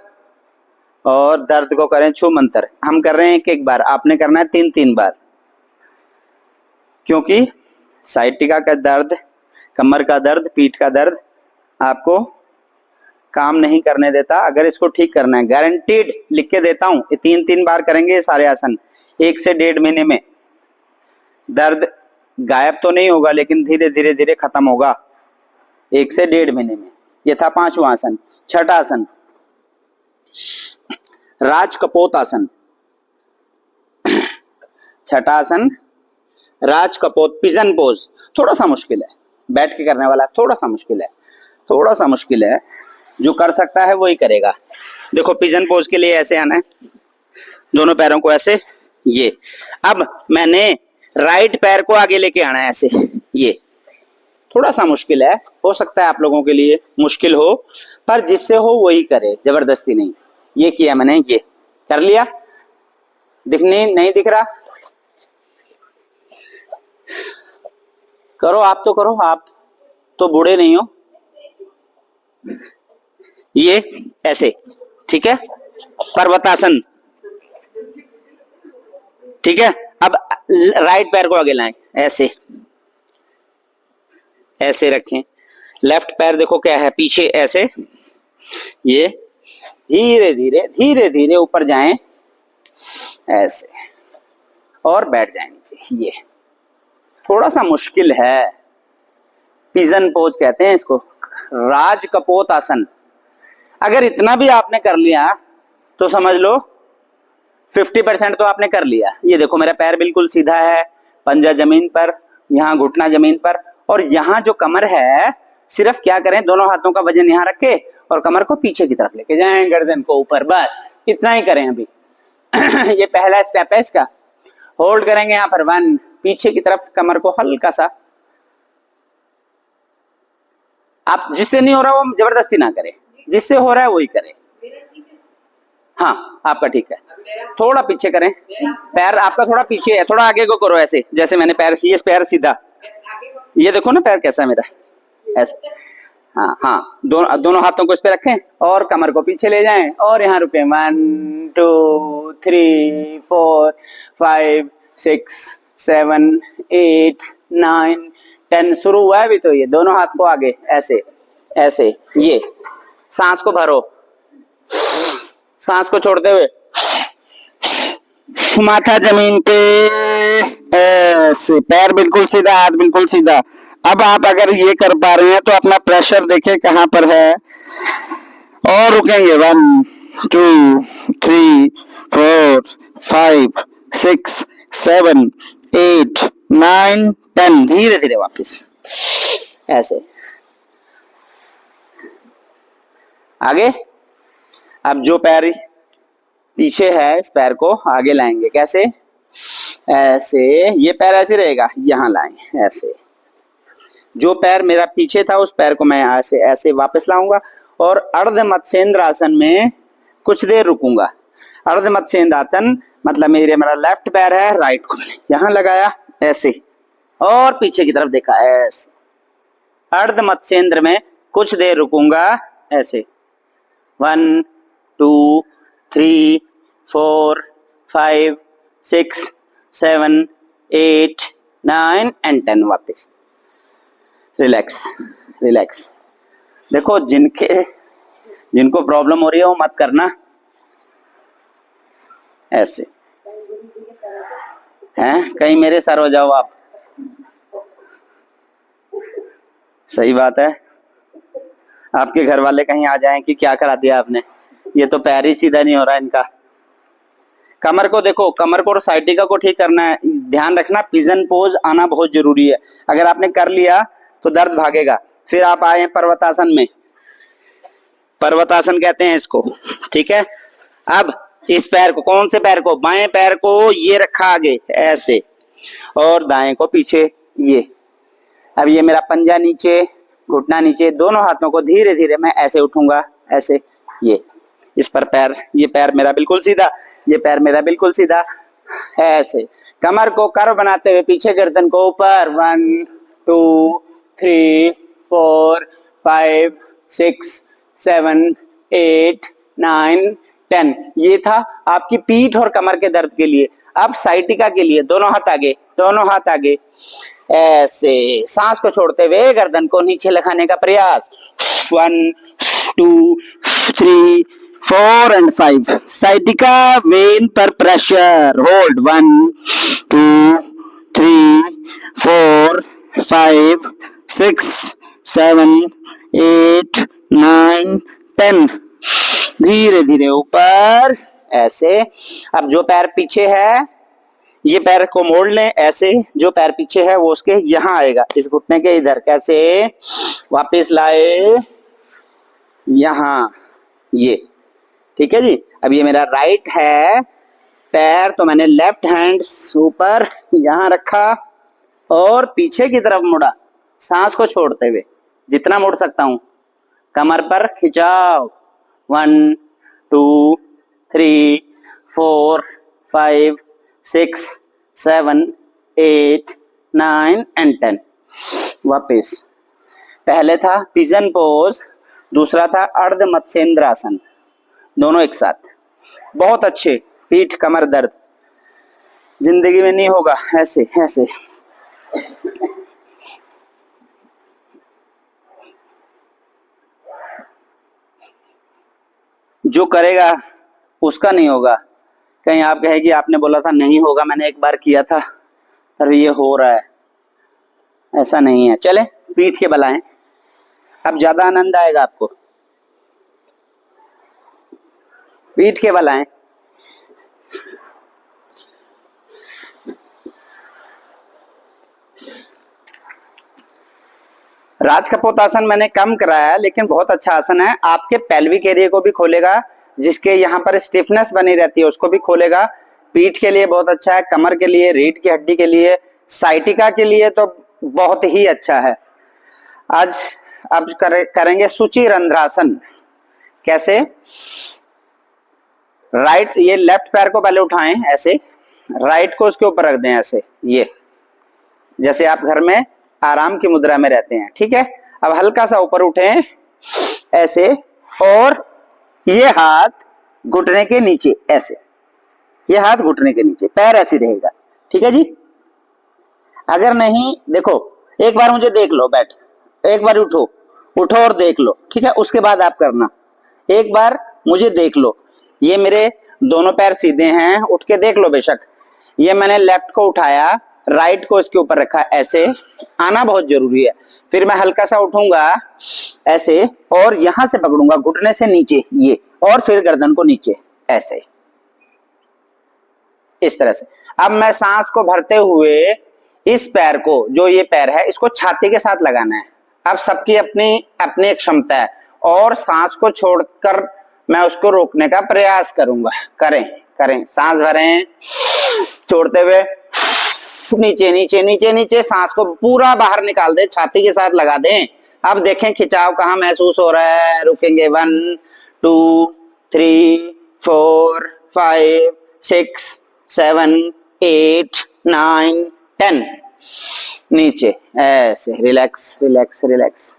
और दर्द को करें छू मंतर। हम कर रहे हैं एक बार, आपने करना है 3 बार, क्योंकि साइटिका का दर्द, कमर का दर्द, पीठ का दर्द आपको काम नहीं करने देता। अगर इसको ठीक करना है, गारंटीड लिख के देता हूं, ये 3 बार करेंगे सारे आसन, 1 से 1.5 महीने में दर्द गायब तो नहीं होगा, लेकिन धीरे धीरे धीरे खत्म होगा 1 से 1.5 महीने में। ये था 5वां आसन। छठा आसन, राज कपोत आसन। छठा आसन, राज कपोत, पिजन पोज। थोड़ा सा मुश्किल है, बैठ के करने वाला थोड़ा सा मुश्किल है, थोड़ा सा मुश्किल है। जो कर सकता है वही करेगा। देखो पिजन पोज के लिए ऐसे आना है, दोनों पैरों को ऐसे, ये। अब मैंने राइट पैर को आगे लेके आना है ऐसे, ये थोड़ा सा मुश्किल है, हो सकता है आप लोगों के लिए मुश्किल हो, पर जिससे हो वही करे, जबरदस्ती नहीं। ये किया मैंने, ये कर लिया, दिखने नहीं दिख रहा, करो आप तो करो, आप तो बूढ़े नहीं हो। ये ऐसे, ठीक है, पर्वतासन, ठीक है। अब राइट पैर को आगे लाएं, ऐसे ऐसे रखें, लेफ्ट पैर देखो क्या है पीछे, ऐसे। ये धीरे धीरे धीरे धीरे ऊपर जाएं ऐसे, और बैठ जाएं नीचे। ये थोड़ा सा मुश्किल है, पिजन पोज कहते हैं इसको, राज कपोत आसन। अगर इतना भी आपने कर लिया तो समझ लो 50% तो आपने कर लिया। ये देखो मेरा पैर बिल्कुल सीधा है, पंजा जमीन पर, यहाँ घुटना जमीन पर, और यहाँ जो कमर है सिर्फ क्या करें, दोनों हाथों का वजन यहाँ रख के और कमर को पीछे की तरफ लेके जाएं, गर्दन को ऊपर, बस इतना ही करें अभी। ये पहला स्टेप है इसका। होल्ड करेंगे यहाँ पर 1, पीछे की तरफ कमर को हल्का सा, आप जिससे नहीं हो रहा वो जबरदस्ती ना करें, जिससे हो रहा है वही करें। हाँ आपका ठीक है, थोड़ा पीछे करें, पैर आपका थोड़ा पीछे है, थोड़ा आगे को करो ऐसे, जैसे मैंने पैर, ये पैर सीधा, ये देखो ना पैर कैसा है मेरा, ऐसे। हाँ हाँ, दोनों हाथों को इस पे रखें और कमर को पीछे ले जाएं और यहाँ रुके। 1 2 3 4 5 6 7 8 9 10 शुरू हुआ है अभी तो। ये दोनों हाथ को आगे ऐसे ऐसे, ये सांस को भरो, सांस को छोड़ते हुए, माथा जमीन पे ऐसे, पैर बिल्कुल सीधा, हाथ बिल्कुल सीधा। अब आप अगर ये कर पा रहे हैं तो अपना प्रेशर देखिए कहां पर है, और रुकेंगे 1 2 3 4 5 6 7 8 9 10, धीरे धीरे वापस ऐसे आगे। अब जो पैर पीछे है इस पैर को आगे लाएंगे, कैसे, ऐसे, ये पैर ऐसे रहेगा, यहां लाएं ऐसे। जो पैर मेरा पीछे था उस पैर को मैं ऐसे ऐसे वापस लाऊंगा और अर्ध मत्स्येंद्र आसन में कुछ देर रुकूंगा। अर्ध मत्स्येंद्र आसन मतलब मेरा लेफ्ट पैर है, राइट को यहां लगाया ऐसे और पीछे की तरफ देखा ऐसे। अर्ध मत्स्येंद्र में कुछ देर रुकूंगा ऐसे। 1 2 3 4 5 6 7 8 9 एंड 10, वापस रिलैक्स रिलैक्स। देखो जिनको प्रॉब्लम हो रही है वो मत करना ऐसे, हैं कहीं मेरे सर हो जाओ आप। सही बात है, आपके घर वाले कहीं आ जाएं कि क्या करा दिया आपने, ये तो पैर ही सीधा नहीं हो रहा इनका। कमर को देखो, कमर को और साइटिका को ठीक करना है, ध्यान रखना पिजन पोज आना बहुत जरूरी है। अगर आपने कर लिया तो दर्द भागेगा। फिर आप आए पर्वतासन में, पर्वतासन कहते हैं इसको, ठीक है। अब इस पैर को, कौन से पैर को, बाएं पैर को ये रखा आगे ऐसे और दाएं को पीछे, ये। अब ये मेरा पंजा नीचे, घुटना नीचे, दोनों हाथों को धीरे धीरे मैं ऐसे उठूंगा ऐसे, ये इस पर पैर, ये पैर मेरा बिल्कुल सीधा, ये पैर मेरा बिल्कुल सीधा ऐसे। कमर को कर्व बनाते हुए पीछे, गर्दन को ऊपर। 1 2 3 4 5 6 7 8 9 10, ये था आपकी पीठ और कमर के दर्द के लिए। अब साइटिका के लिए दोनों हाथ आगे, दोनों हाथ आगे ऐसे, सांस को छोड़ते हुए गर्दन को नीचे लगाने का प्रयास। 1 2 3 4 एंड 5, साइटिका वेन पर प्रेशर, होल्ड। 1 2 3 4 5 6 7 8 9 10, धीरे धीरे ऊपर ऐसे। अब जो पैर पीछे है ये पैर को मोड़ लें ऐसे, जो पैर पीछे है वो उसके यहां आएगा, इस घुटने के इधर, कैसे, वापस लाए यहां, ये ठीक है जी। अब ये मेरा राइट है पैर, तो मैंने लेफ्ट हैंड ऊपर यहां रखा और पीछे की तरफ मुड़ा, सांस को छोड़ते हुए जितना मुड़ सकता हूं, कमर पर खिंचाव। 1 2 3 4 5 6 7 8 9 एंड 10, वापिस। पहले था पिजन पोज, दूसरा था अर्ध मत्स्येंद्र आसन, दोनों एक साथ। बहुत अच्छे, पीठ कमर दर्द जिंदगी में नहीं होगा ऐसे ऐसे। जो करेगा उसका नहीं होगा। कहीं आप कहेगी आपने बोला था नहीं होगा, मैंने एक बार किया था पर ये हो रहा है, ऐसा नहीं है। चले पीठ के बल आएं, अब ज्यादा आनंद आएगा आपको। पीठ के बल आएं, राजकपोतासन मैंने कम कराया है, लेकिन बहुत अच्छा आसन है। आपके पेल्विक एरिया को भी खोलेगा, जिसके यहाँ पर स्टिफनेस बनी रहती है उसको भी खोलेगा। पीठ के लिए बहुत अच्छा है, कमर के लिए, रीढ़ की हड्डी के लिए, साइटिका के लिए तो बहुत ही अच्छा है। आज अब करेंगे सूची रंध्रासन। कैसे? राइट, ये लेफ्ट पैर को पहले उठाएं ऐसे, राइट को उसके ऊपर रख दें ऐसे, ये जैसे आप घर में आराम की मुद्रा में रहते हैं, ठीक है। अब हल्का सा ऊपर उठें ऐसे, और ये हाथ घुटने के नीचे ऐसे, ये हाथ घुटने के नीचे, पैर ऐसे रहेगा, ठीक है जी। अगर नहीं, देखो एक बार मुझे देख लो, बैठ, एक बार उठो, उठो और देख लो, ठीक है। उसके बाद आप करना, एक बार मुझे देख लो। ये मेरे दोनों पैर सीधे हैं, उठ के देख लो बेशक। ये मैंने लेफ्ट को उठाया, राइट को इसके ऊपर रखा, ऐसे आना बहुत जरूरी है। फिर मैं हल्का सा उठूंगा ऐसे, और यहां से पकड़ूंगा घुटने से नीचे ये, और फिर गर्दन को नीचे ऐसे, इस तरह से। अब मैं सांस को भरते हुए इस पैर को, जो ये पैर है, इसको छाती के साथ लगाना है। अब सबकी अपनी अपनी एक क्षमता है, और सांस को छोड़कर मैं उसको रोकने का प्रयास करूंगा। करें करें, सांस भरें, छोड़ते हुए नीचे नीचे नीचे नीचे, सांस को पूरा बाहर निकाल दे, छाती के साथ लगा दें। अब देखें खिंचाव कहाँ महसूस हो रहा है। रुकेंगे, 1 2 3 4 5 6 7 8 9 10, नीचे ऐसे, रिलैक्स रिलैक्स रिलैक्स।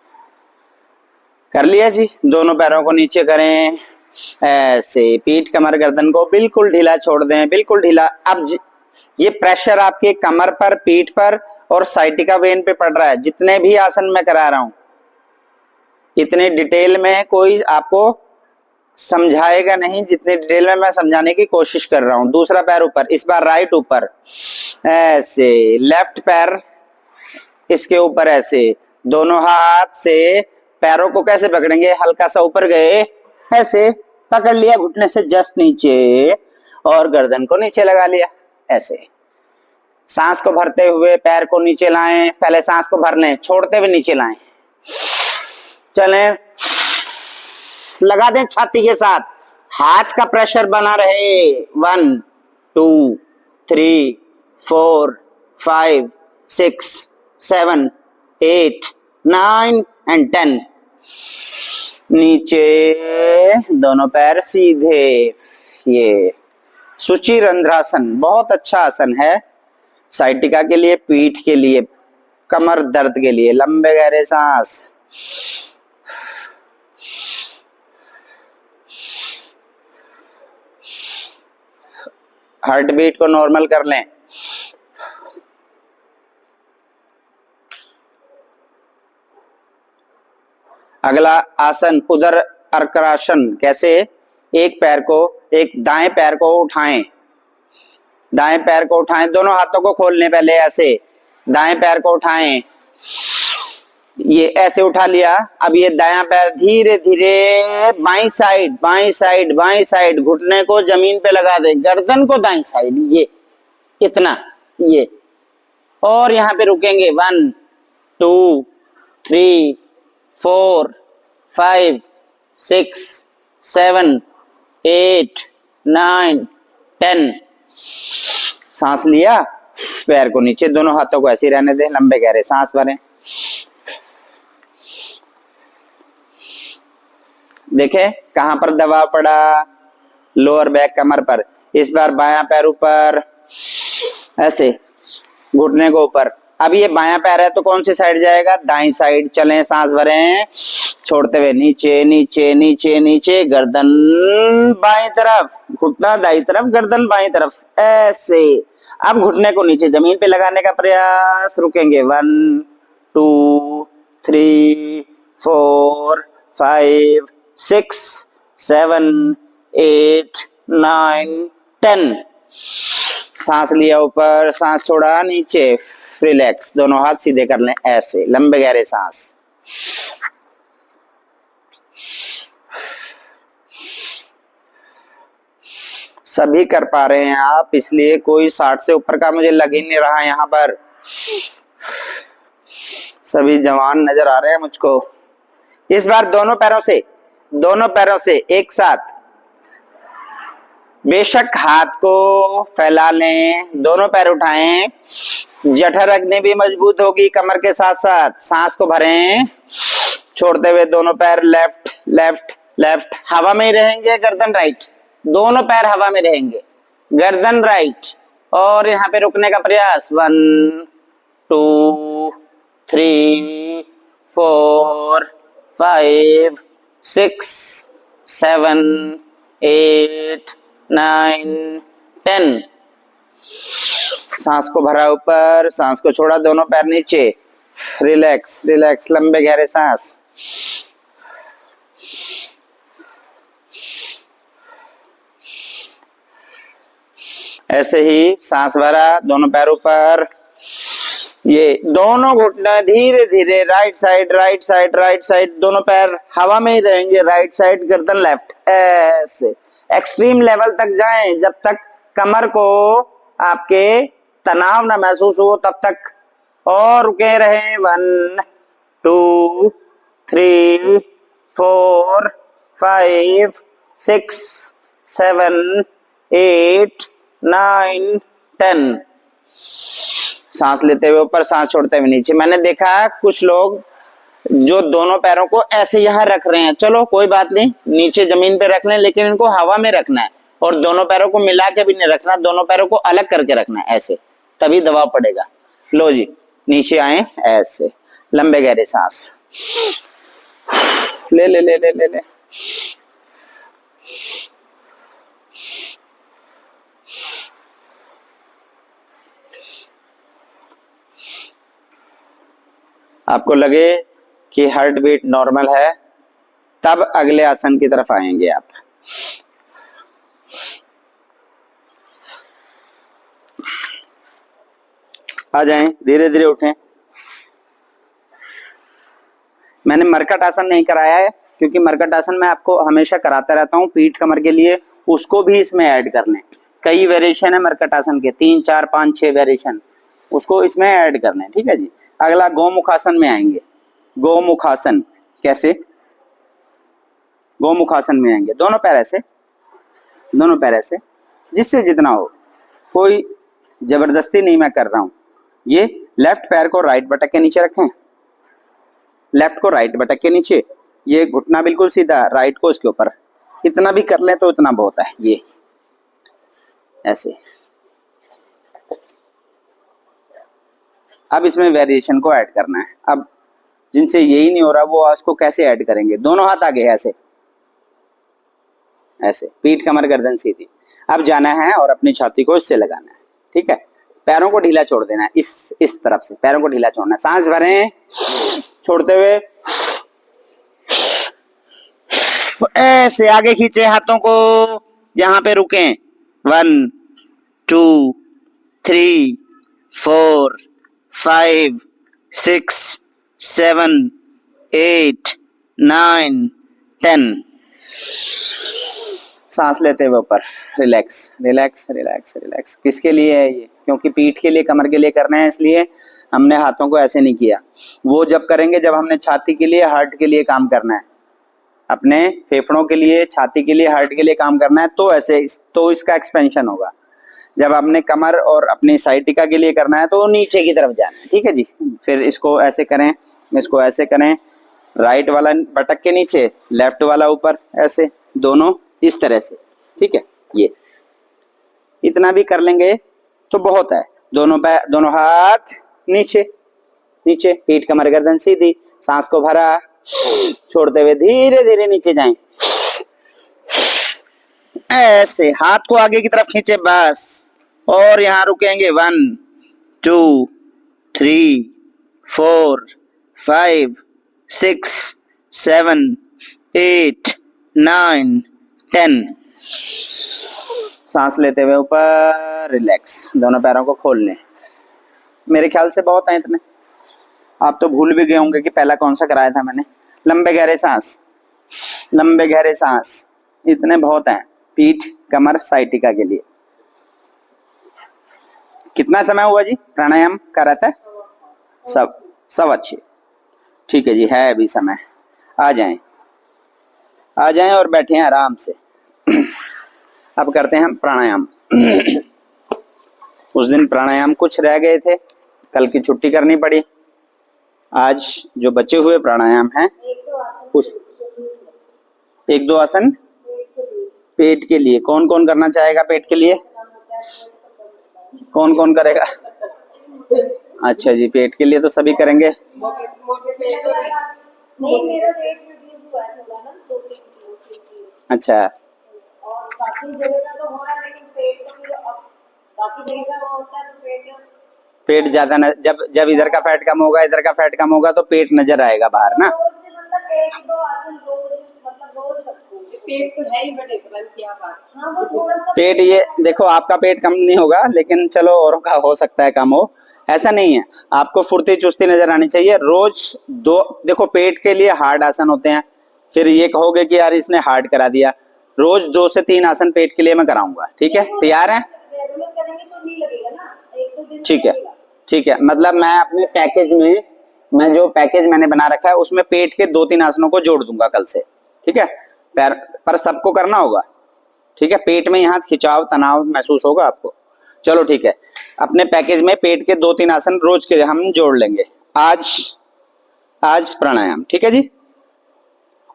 कर लिया जी। दोनों पैरों को नीचे करें ऐसे, पीठ कमर गर्दन को बिल्कुल ढीला छोड़ दें, बिल्कुल ढीला। अब ये प्रेशर आपके कमर पर, पीठ पर और साइटिका वेन पे पड़ रहा है। जितने भी आसन मैं करा रहा हूं, इतने डिटेल में कोई आपको समझाएगा नहीं, जितने डिटेल में मैं समझाने की कोशिश कर रहा हूं। दूसरा पैर ऊपर, इस बार राइट ऊपर ऐसे, लेफ्ट पैर इसके ऊपर ऐसे। दोनों हाथ से पैरों को कैसे पकड़ेंगे? हल्का सा ऊपर गए ऐसे, पकड़ लिया घुटने से जस्ट नीचे, और गर्दन को नीचे लगा लिया ऐसे। सांस को भरते हुए पैर को नीचे लाएं, पहले सांस को भर लें, छोड़ते हुए नीचे लाएं, चलें, लगा दें छाती के साथ, हाथ का प्रेशर बना रहे। 1 2 3 4 5 6 7 8 9 एंड 10, नीचे, दोनों पैर सीधे। ये सूची रंध्रासन बहुत अच्छा आसन है, साइटिका के लिए, पीठ के लिए, कमर दर्द के लिए। लंबे गहरे सांस, हार्ट बीट को नॉर्मल कर लें। अगला आसन उदर अर्करासन। कैसे? एक पैर को, एक दाएं पैर को उठाएं, दाएं पैर को उठाएं, दोनों हाथों को खोल लें पहले ऐसे, दाएं पैर को उठाएं, ये ऐसे उठा लिया। अब ये दायां पैर धीरे धीरे बाईं साइड, बाईं साइड, बाईं साइड, घुटने को जमीन पे लगा दे, गर्दन को दाईं साइड, ये इतना, ये, और यहां पे रुकेंगे। 1 2 3 4 5 6 7 8 9 10, सांस लिया, पैर को नीचे, दोनों हाथों को ऐसे ही रहने दें, लंबे गहरे सांस भरें। देखें कहां पर दबाव पड़ा, लोअर बैक, कमर पर। इस बार बायां पैर ऊपर ऐसे, घुटने को ऊपर। अब ये बायां पैर है तो कौन सी साइड जाएगा? दाईं साइड। चलें, सांस भरें, छोड़ते हुए नीचे नीचे नीचे नीचे, गर्दन बाईं तरफ, घुटना दाईं तरफ, गर्दन बाईं तरफ ऐसे। अब घुटने को नीचे जमीन पे लगाने का प्रयास। रुकेंगे, 1 2 3 4 5 6 7 8 9 10, सांस लिया ऊपर, सांस छोड़ा नीचे, रिलैक्स। दोनों हाथ सीधे कर लें ऐसे, लंबे गहरे सांस। सभी कर पा रहे हैं आप, इसलिए कोई 60 से ऊपर का मुझे लग ही नहीं रहा यहाँ पर। सभी जवान नजर आ रहे हैं मुझको। इस बार दोनों पैरों से एक साथ बेशक हाथ को फैला लें, दोनों पैर उठाएं, जठर अग्नि भी मजबूत होगी कमर के साथ साथ। सांस को भरें छोड़ते हुए दोनों पैर लेफ्ट लेफ्ट लेफ्ट, हवा में ही रहेंगे, गर्दन राइट, दोनों पैर हवा में रहेंगे, गर्दन राइट। और यहाँ पे रुकने का प्रयास 1 2 3 4 5 6 7 8 9 10। सांस को भरा ऊपर, सांस को छोड़ा, दोनों पैर नीचे, रिलैक्स रिलैक्स, लंबे गहरे सांस। ऐसे ही सांस भरा, दोनों पैर ऊपर, ये दोनों घुटने धीरे धीरे right side right side right side, दोनों पैर हवा में ही रहेंगे, राइट साइड, गर्दन लेफ्ट। ऐसे एक्सट्रीम लेवल तक जाएं जब तक कमर को आपके तनाव ना महसूस हो तब तक, और रुके रहे। 1 2 3 4 5 6 7 8 9 10। सांस लेते हुए ऊपर, सांस छोड़ते हुए नीचे। मैंने देखा कुछ लोग जो दोनों पैरों को ऐसे यहाँ रख रहे हैं, चलो कोई बात नहीं, नीचे जमीन पे रख लें, लेकिन इनको हवा में रखना है और दोनों पैरों को मिला के भी नहीं रखना, दोनों पैरों को अलग करके रखना है ऐसे, तभी दबाव पड़ेगा। लो जी, नीचे आए, ऐसे लंबे गहरे सांस ले ले ले ले ले ले। आपको लगे कि हार्ट बीट नॉर्मल है, तब अगले आसन की तरफ आएंगे आप। आ जाएं, धीरे धीरे उठें। मैंने मरकट आसन नहीं कराया है क्योंकि मरकट आसन मैं आपको हमेशा कराता रहता हूं पीठ कमर के लिए, उसको भी इसमें ऐड कर लें। कई वेरिएशन है मरकट आसन के, 3 4 5 6 वेरिएशन, उसको इसमें ऐड कर लें। ठीक है जी। अगला गोमुखासन में आएंगे। गोमुखासन कैसे? गोमुखासन में आएंगे, दोनों पैर ऐसे, दोनों पैर ऐसे, जिससे जितना हो, कोई जबरदस्ती नहीं मैं कर रहा हूं। ये लेफ्ट पैर को राइट बटक के नीचे रखें, लेफ्ट को राइट बटक के नीचे, ये घुटना बिल्कुल सीधा, राइट को इसके ऊपर, इतना भी कर लें तो इतना बहुत है। ये ऐसे। अब इसमें वेरिएशन को ऐड करना है। अब जिनसे यही नहीं हो रहा वो उसको कैसे ऐड करेंगे? दोनों हाथ आगे ऐसे, ऐसे, पीठ कमर गर्दन सीधी। अब जाना है और अपनी छाती को इससे लगाना है। ठीक है, पैरों को ढीला छोड़ देना है, इस तरफ से पैरों को ढीला छोड़ना है। सांस भरें छोड़ते हुए, ऐसे आगे खींचे हाथों को, यहां पे रुकें। 1 2 3 4 5 6 7 8 9 10। सांस लेते हुए ऊपर, रिलैक्स रिलैक्स रिलैक्स रिलैक्स। किसके लिए है ये? क्योंकि पीठ के लिए, कमर के लिए करना है, इसलिए हमने हाथों को ऐसे नहीं किया। वो जब करेंगे जब हमने छाती के लिए, हार्ट के लिए काम करना है, अपने फेफड़ों के लिए, छाती के लिए, हार्ट के लिए काम करना है, तो ऐसे, तो इसका एक्सपेंशन होगा। जब आपने कमर और अपनी साइटिका के लिए करना है तो नीचे की तरफ जाना है। ठीक है जी। फिर इसको ऐसे करें, इसको ऐसे करें, राइट वाला बटक के नीचे, लेफ्ट वाला ऊपर, ऐसे दोनों इस तरह से। ठीक है, ये इतना भी कर लेंगे तो बहुत है। दोनों पैर, दोनों हाथ नीचे नीचे, पीठ कमर गर्दन सीधी। सांस को भरा छोड़ते हुए धीरे धीरे नीचे जाएं, ऐसे हाथ को आगे की तरफ खींचे बस, और यहां रुकेंगे। 1 2 3 4 5 6 7 8 9 10। सांस लेते हुए ऊपर, रिलैक्स, दोनों पैरों को खोल लें। मेरे ख्याल से बहुत है इतने, आप तो भूल भी गए होंगे कि पहला कौन सा कराया था मैंने। लंबे गहरे सांस, लंबे गहरे सांस, इतने बहुत हैं पीठ कमर साइटिका के लिए। कितना समय हुआ जी प्राणायाम का रहता है? सब अच्छे। ठीक है जी, है अभी समय, आ जाएं, आ जाएं और बैठे हैं आराम से। अब करते हैं हम प्राणायाम। उस दिन प्राणायाम कुछ रह गए थे, कल की छुट्टी करनी पड़ी। आज जो बचे हुए प्राणायाम हैं उस एक दो आसन पेट के लिए, कौन कौन करना चाहेगा पेट के लिए? कौन कौन करेगा? अच्छा जी, पेट के लिए तो सभी करेंगे। अच्छा, पेट ज्यादा न, जब जब इधर का फैट कम होगा, इधर का फैट कम होगा तो पेट नजर आएगा बाहर ना। पेट तो है ही, बट क्या बात। पेट ये देखो, आपका पेट कम नहीं होगा, लेकिन चलो औरों का हो सकता है कम हो, ऐसा नहीं है। आपको फुर्ती चुस्ती नजर आनी चाहिए। रोज दो, देखो पेट के लिए हार्ड आसन होते हैं, फिर ये कहोगे कि यार इसने हार्ड करा दिया। रोज 2 से 3 आसन पेट के लिए मैं कराऊंगा, ठीक है? तैयार है? ठीक है, ठीक है। मतलब मैं अपने पैकेज में, मैं जो पैकेज मैंने बना रखा है उसमें पेट के 2-3 आसनों को जोड़ दूंगा कल से, ठीक है? पर सबको करना होगा, ठीक है? पेट में यहाँ खिंचाव तनाव महसूस होगा आपको। चलो ठीक है, अपने पैकेज में पेट के 2-3 आसन रोज के हम जोड़ लेंगे। आज आज प्राणायाम, ठीक है जी?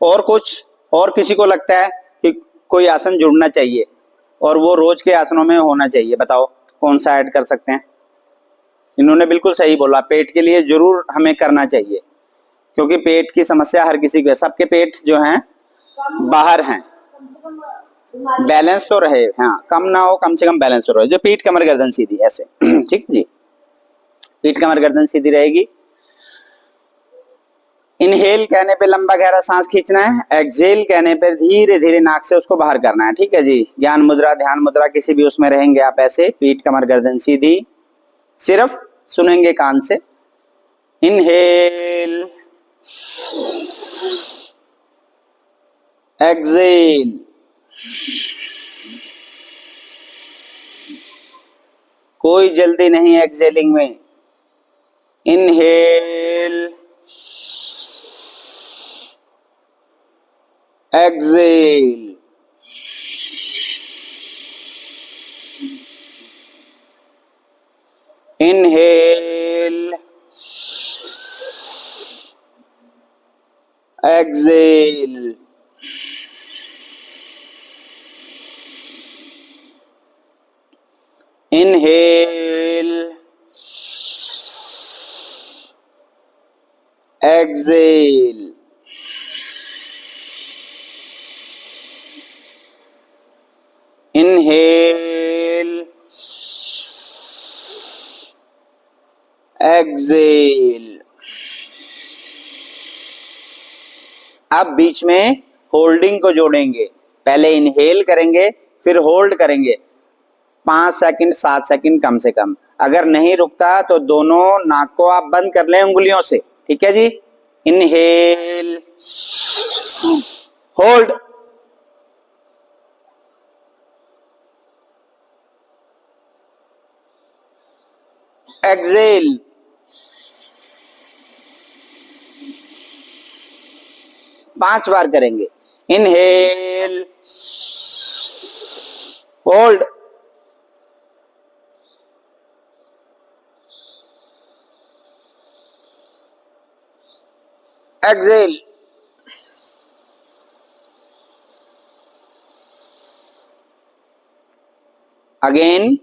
और कुछ, और किसी को लगता है कि कोई आसन जुड़ना चाहिए और वो रोज के आसनों में होना चाहिए, बताओ कौन सा ऐड कर सकते हैं? इन्होंने बिल्कुल सही बोला, पेट के लिए जरूर हमें करना चाहिए, क्योंकि पेट की समस्या हर किसी को है। सबके पेट जो हैं बाहर हैं, बैलेंस तो रहे, हाँ कम ना हो, कम से कम बैलेंस तो रहे। जो पीठ कमर गर्दन सीधी, ऐसे ठीक जी, पीठ कमर गर्दन सीधी रहेगी। इनहेल कहने पे लंबा गहरा सांस खींचना है, एक्सहेल कहने पर धीरे धीरे नाक से उसको बाहर करना है, ठीक है जी? ज्ञान मुद्रा, ध्यान मुद्रा, किसी भी उसमें रहेंगे आप ऐसे, पीठ कमर गर्दन सीधी, सिर्फ सुनेंगे कान से। इनहेल, एक्सहेल, कोई जल्दी नहीं एक्सहेलिंग में। Inhale, exhale, inhale, exhale, inhale, exhale, inhale, exhale. अब बीच में होल्डिंग को जोड़ेंगे, पहले इनहेल करेंगे, फिर होल्ड करेंगे 5 सेकंड 7 सेकंड कम से कम। अगर नहीं रुकता तो दोनों नाक को आप बंद कर लें उंगलियों से, ठीक है जी? इनहेल, होल्ड, एक्सहेल, पांच बार करेंगे। Inhale, hold, exhale. Again,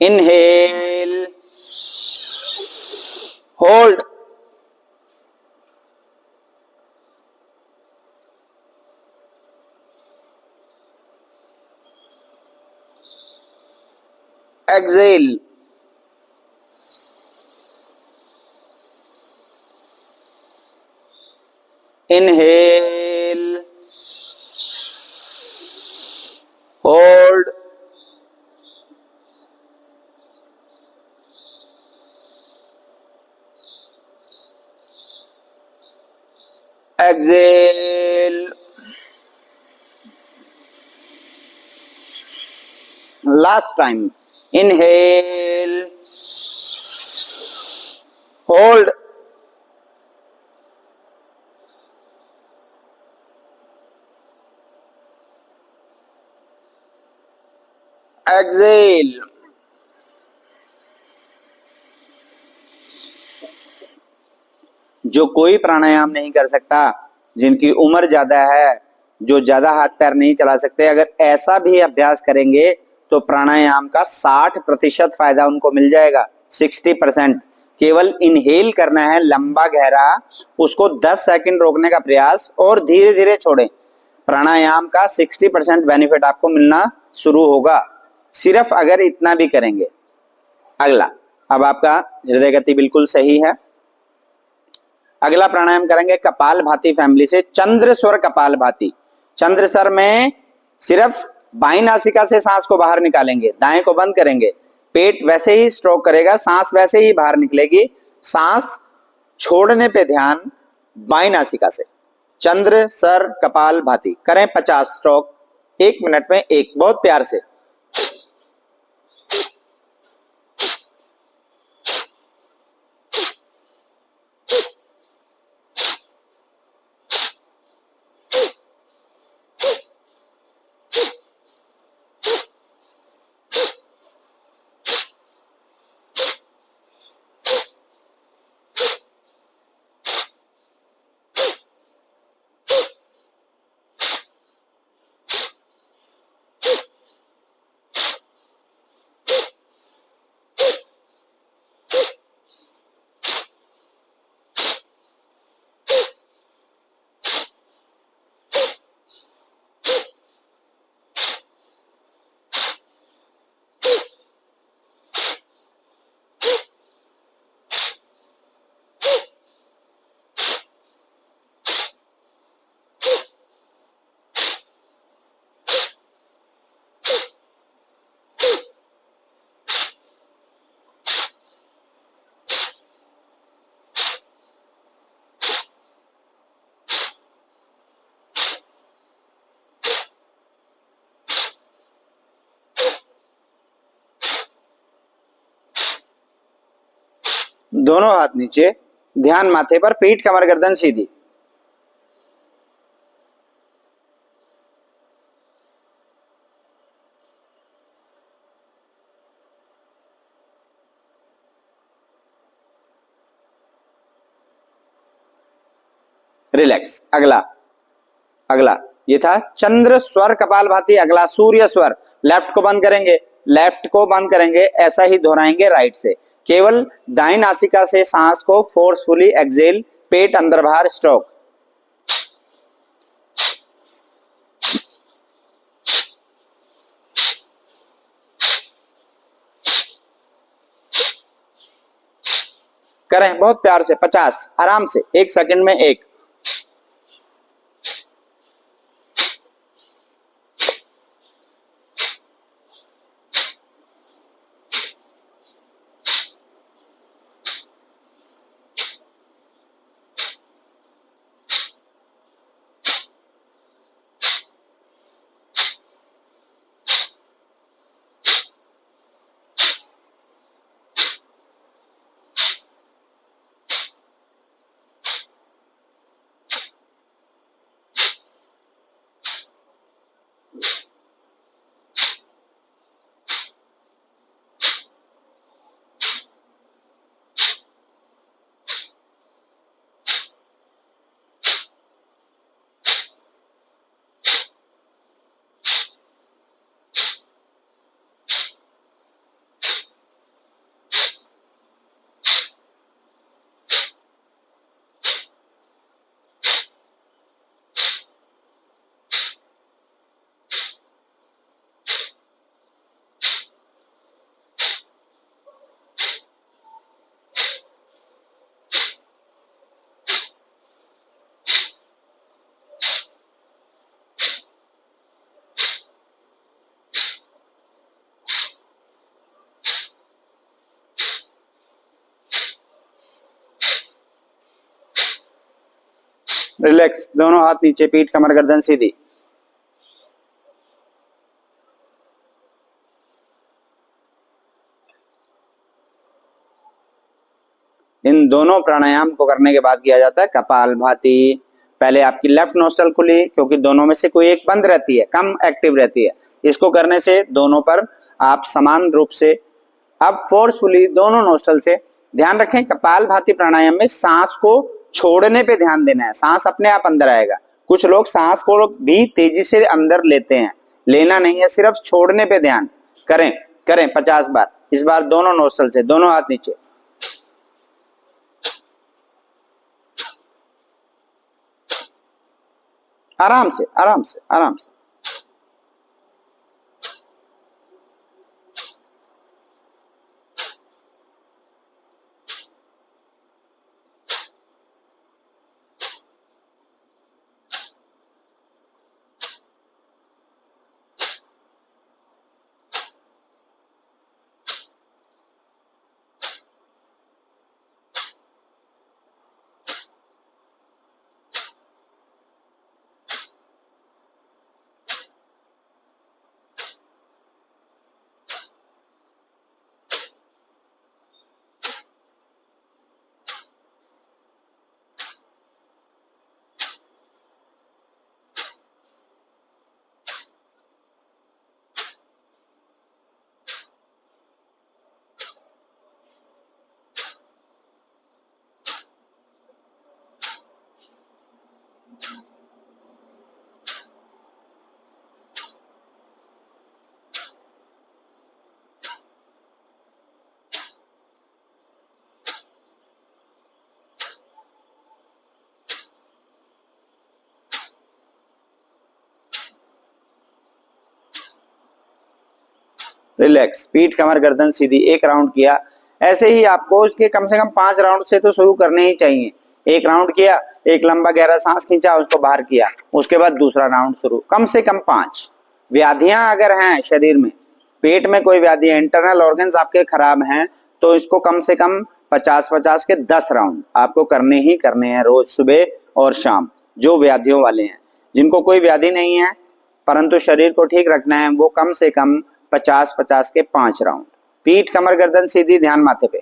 inhale, hold, exhale. Inhale, hold, exhale. Last time, inhale, hold, exhale. जो कोई प्राणायाम नहीं कर सकता, जिनकी उम्र ज्यादा है, जो ज्यादा हाथ पैर नहीं चला सकते, अगर ऐसा भी अभ्यास करेंगे तो प्राणायाम का 60% फायदा उनको मिल जाएगा। 60%। केवल इनहेल करना है लंबा गहरा, उसको 10 सेकंड रोकने का प्रयास और धीरे धीरे छोड़ें। प्राणायाम का 60% बेनिफिट आपको मिलना शुरू होगा, सिर्फ अगर इतना भी करेंगे। अगला, अब आपका हृदय गति बिल्कुल सही है। अगला प्राणायाम करेंगे कपाल भाती फैमिली से, चंद्र स्वर कपाल भाती। चंद्र स्वर में सिर्फ बाईं नासिका से सांस को बाहर निकालेंगे, दाएं को बंद करेंगे, पेट वैसे ही स्ट्रोक करेगा, सांस वैसे ही बाहर निकलेगी, सांस छोड़ने पे ध्यान बाईं नासिका से। चंद्र सर कपाल भाती करें 50 स्ट्रोक 1 मिनट में, एक बहुत प्यार से। दोनों हाथ नीचे, ध्यान माथे पर, पीठ कमर गर्दन सीधी। रिलैक्स। अगला ये था चंद्र स्वर कपाल भाती। अगला सूर्य स्वर। लेफ्ट को बंद करेंगे, ऐसा ही दोहराएंगे राइट से। केवल दाईं नासिका से सांस को फोर्सफुली एक्सेल, पेट अंदर बाहर स्ट्रोक। करें बहुत प्यार से 50 आराम से, 1 सेकंड में एक। रिलैक्स। दोनों हाथ नीचे, पीठ कमर गर्दन सीधी। इन दोनों प्राणायाम को करने के बाद किया जाता है कपाल भाती। पहले आपकी लेफ्ट नोस्ट्रल खुली, क्योंकि दोनों में से कोई एक बंद रहती है, कम एक्टिव रहती है। इसको करने से दोनों पर आप समान रूप से अब फोर्सफुली दोनों नोस्ट्रल से, ध्यान रखें कपालभाति प्राणायाम में सांस को छोड़ने पे ध्यान देना है, सांस अपने आप अंदर आएगा। कुछ लोग सांस को भी तेजी से अंदर लेते हैं, लेना नहीं है, सिर्फ छोड़ने पे ध्यान करें। करें 50 बार। इस बार दोनों नोस्ट्रल से, दोनों हाथ नीचे। आराम से आराम से आराम से। रिलैक्स, पीठ कमर गर्दन सीधी। एक राउंड किया, ऐसे ही आपको इसके कम से कम 5 राउंड से तो शुरू करने ही चाहिए। एक राउंड किया, एक लंबा गहरा सांस खींचा, उसको बाहर किया, उसके बाद दूसरा राउंड शुरू। कम से कम 5। व्याधियां अगर हैं शरीर में, पेट में कोई व्याधि है, इंटरनल ऑर्गन्स आपके खराब हैं, तो इसको कम से कम 50-50 के 10 राउंड आपको करने ही करने हैं, रोज सुबह और शाम। जो व्याधियों वाले हैं, जिनको कोई व्याधि नहीं है परंतु शरीर को ठीक रखना है, वो कम से कम 50-50 के 5 राउंड। पीठ कमर गर्दन सीधी, ध्यान माथे पे।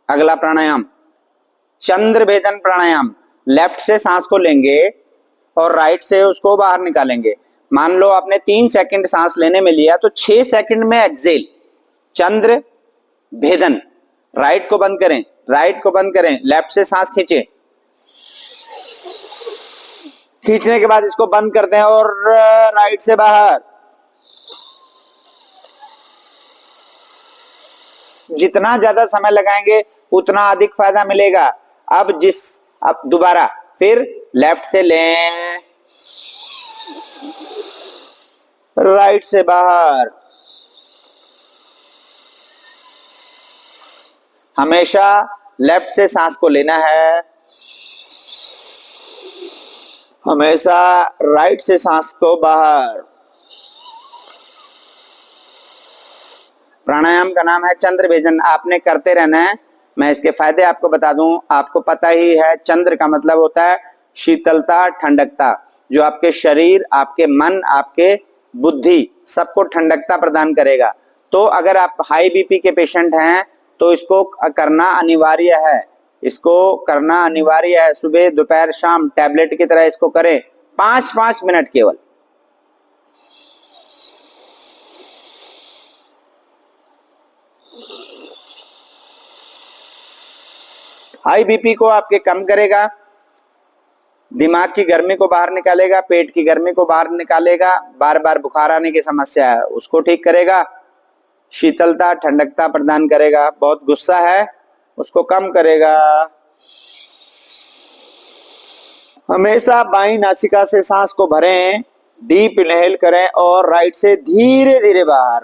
अगला प्राणायाम चंद्र भेदन प्राणायाम। लेफ्ट से सांस को लेंगे और राइट से उसको बाहर निकालेंगे। मान लो आपने 3 सेकंड सांस लेने में लिया तो 6 सेकंड में एक्सेल। चंद्र भेदन। राइट को बंद करें, राइट को बंद करें, लेफ्ट से सांस खींचे, खींचने के बाद इसको बंद कर दें और राइट से बाहर। जितना ज्यादा समय लगाएंगे उतना अधिक फायदा मिलेगा। अब दोबारा फिर लेफ्ट से लें, राइट से बाहर। हमेशा लेफ्ट से सांस को लेना है, हमेशा राइट से सांस को बाहर। प्राणायाम का नाम है चंद्र भेदन। आपने करते रहना है। मैं इसके फायदे आपको बता दूं, आपको पता ही है चंद्र का मतलब होता है शीतलता, ठंडकता, जो आपके शरीर, आपके मन, आपके बुद्धि सबको ठंडकता प्रदान करेगा। तो अगर आप हाई बीपी के पेशेंट हैं तो इसको करना अनिवार्य है, इसको करना अनिवार्य है। सुबह दोपहर शाम टैबलेट की तरह इसको करें, 5-5 मिनट केवल। हाई बीपी को आपके कम करेगा, दिमाग की गर्मी को बाहर निकालेगा, पेट की गर्मी को बाहर निकालेगा, बार बार बुखार आने की समस्या है उसको ठीक करेगा, शीतलता ठंडकता प्रदान करेगा, बहुत गुस्सा है उसको कम करेगा। हमेशा बाईं नासिका से सांस को भरें, डीप इनहेल करें और राइट से धीरे धीरे बाहर।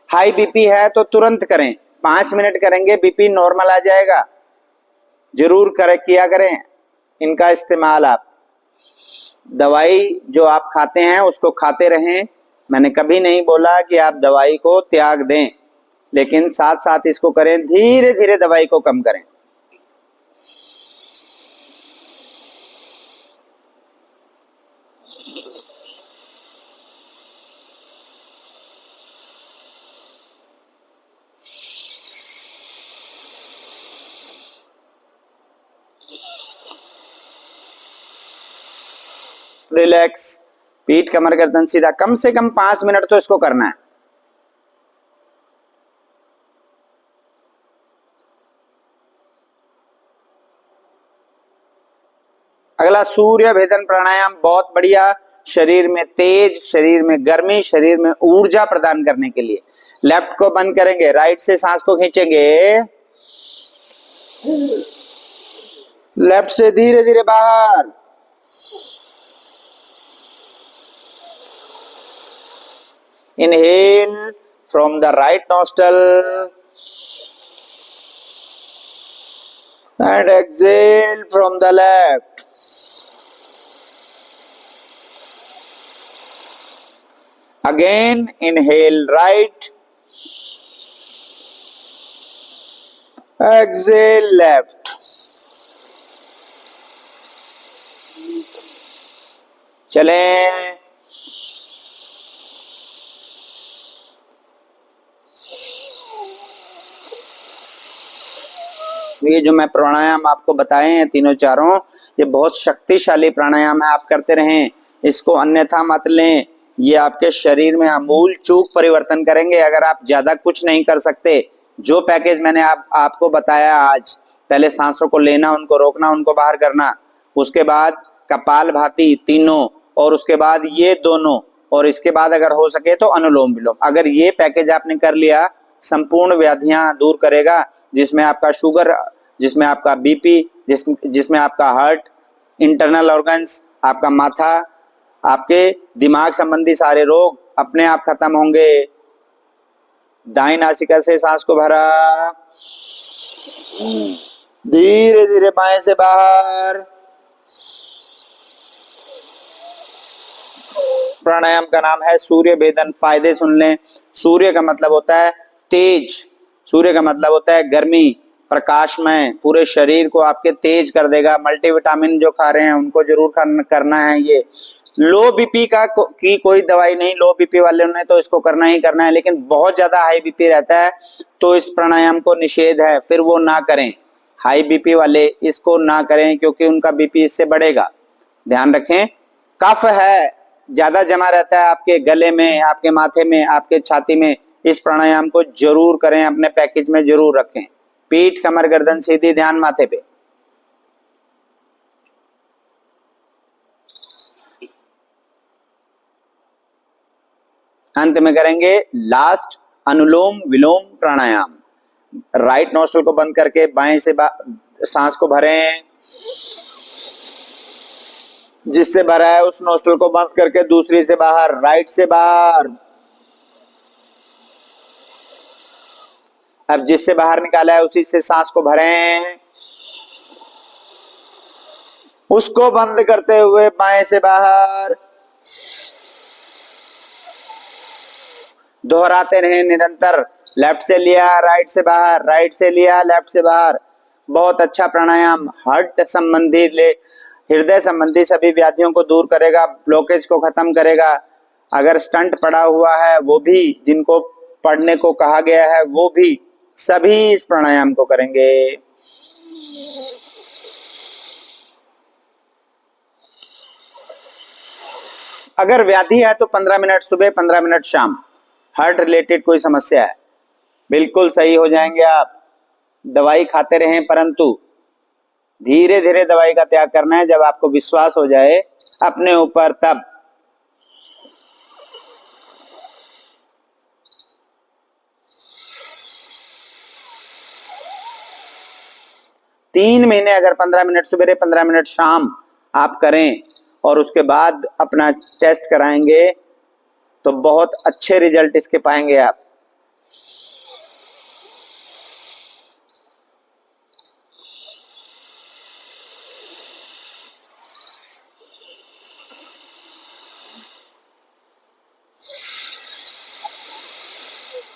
हाई बीपी है तो तुरंत करें, 5 मिनट करेंगे बीपी नॉर्मल आ जाएगा। जरूर किया करें इनका इस्तेमाल। आप दवाई जो आप खाते हैं उसको खाते रहें, मैंने कभी नहीं बोला कि आप दवाई को त्याग दें, लेकिन साथ साथ इसको करें, धीरे धीरे दवाई को कम करें। रिलैक्स, पीठ कमर गर्दन सीधा, कम से कम 5 मिनट तो इसको करना है। अगला सूर्य भेदन प्राणायाम, बहुत बढ़िया, शरीर में तेज, शरीर में गर्मी, शरीर में ऊर्जा प्रदान करने के लिए। लेफ्ट को बंद करेंगे, राइट से सांस को खींचेंगे, लेफ्ट से धीरे धीरे बाहर, inhale from the right nostril and exhale from the left. Again inhale right, exhale left. चलें, ये जो मैं प्राणायाम आपको बताए हैं तीनों चारों, ये बहुत शक्तिशाली प्राणायाम है, आप करते रहें, इसको अन्यथा मत लें, ये आपके शरीर में आमूल चूक परिवर्तन करेंगे। अगर आप ज्यादा कुछ नहीं कर सकते, जो पैकेज मैंने आपको बताया आज, पहले सांसों को लेना, उनको रोकना, उनको बाहर करना, उसके बाद कपालभाति तीनों, और उसके बाद ये दोनों, और इसके बाद अगर हो सके तो अनुलोम विलोम, अगर ये पैकेज आपने कर लिया, संपूर्ण व्याधियां दूर करेगा, जिसमें आपका शुगर, जिसमें आपका बीपी, जिसमें आपका हार्ट, इंटरनल ऑर्गन्स, आपका माथा, आपके दिमाग संबंधी सारे रोग अपने आप खत्म होंगे। दाएं नासिका से सांस को भरा, धीरे धीरे बाएं से बाहर। प्राणायाम का नाम है सूर्य भेदन। फायदे सुन लें, सूर्य का मतलब होता है तेज, सूर्य का मतलब होता है गर्मी, प्रकाशमय, पूरे शरीर को आपके तेज कर देगा। मल्टीविटामिन जो खा रहे हैं उनको जरूर करना है। ये लो बीपी की कोई दवाई नहीं, लो बीपी वाले ने तो इसको करना ही करना है, लेकिन बहुत ज्यादा हाई बीपी रहता है तो इस प्राणायाम को निषेध है, फिर वो ना करें। हाई बीपी वाले इसको ना करें क्योंकि उनका बीपी इससे बढ़ेगा, ध्यान रखें। कफ है, ज्यादा जमा रहता है आपके गले में, आपके माथे में, आपके छाती में, इस प्राणायाम को जरूर करें, अपने पैकेज में जरूर रखें। पीठ कमर गर्दन सीधी, ध्यान माथे पे। अंत में करेंगे लास्ट अनुलोम विलोम प्राणायाम। राइट नोस्ट्रल को बंद करके बाएं से सांस को भरें, जिससे भरा है उस नोस्ट्रल को बंद करके दूसरी से बाहर, राइट से बाहर। अब जिससे बाहर निकाला है उसी से सांस को भरें, उसको बंद करते हुए बाएं से बाहर, दोहराते रहे निरंतर। लेफ्ट से लिया, राइट से बाहर, राइट से लिया, लेफ्ट से बाहर। बहुत अच्छा प्राणायाम, हार्ट संबंधी, हृदय संबंधी सभी व्याधियों को दूर करेगा, ब्लॉकेज को खत्म करेगा। अगर स्टंट पड़ा हुआ है वो भी, जिनको पढ़ने को कहा गया है वो भी, सभी इस प्राणायाम को करेंगे। अगर व्याधि है तो 15 मिनट सुबह, 15 मिनट शाम। हार्ट रिलेटेड कोई समस्या है, बिल्कुल सही हो जाएंगे आप। दवाई खाते रहें, परंतु धीरे धीरे दवाई का त्याग करना है। जब आपको विश्वास हो जाए अपने ऊपर, तब। तीन महीने अगर 15 मिनट सुबह, 15 मिनट शाम आप करें और उसके बाद अपना टेस्ट कराएंगे तो बहुत अच्छे रिजल्ट इसके पाएंगे आप।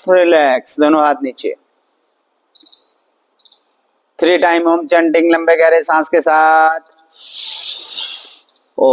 रिलैक्स, दोनों हाथ नीचे। 3 टाइम ओम चैंटिंग, लंबे गहरे सांस के साथ। ओ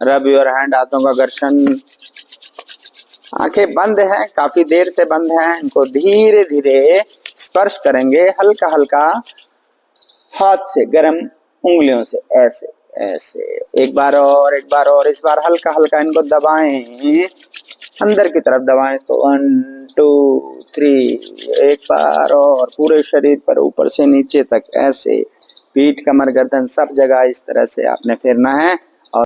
रब योर हैंड, हाथों का घर्षण। आंखें बंद हैं, काफी देर से बंद हैं, इनको धीरे धीरे स्पर्श करेंगे, हल्का हल्का हाथ से, गर्म उंगलियों से, ऐसे ऐसे। एक बार और, एक बार और, इस बार हल्का हल्का इनको दबाएं, अंदर की तरफ दबाएं इसको। 1 2 3। एक बार और, पूरे शरीर पर ऊपर से नीचे तक ऐसे, पीठ कमर गर्दन सब जगह इस तरह से आपने फेरना है।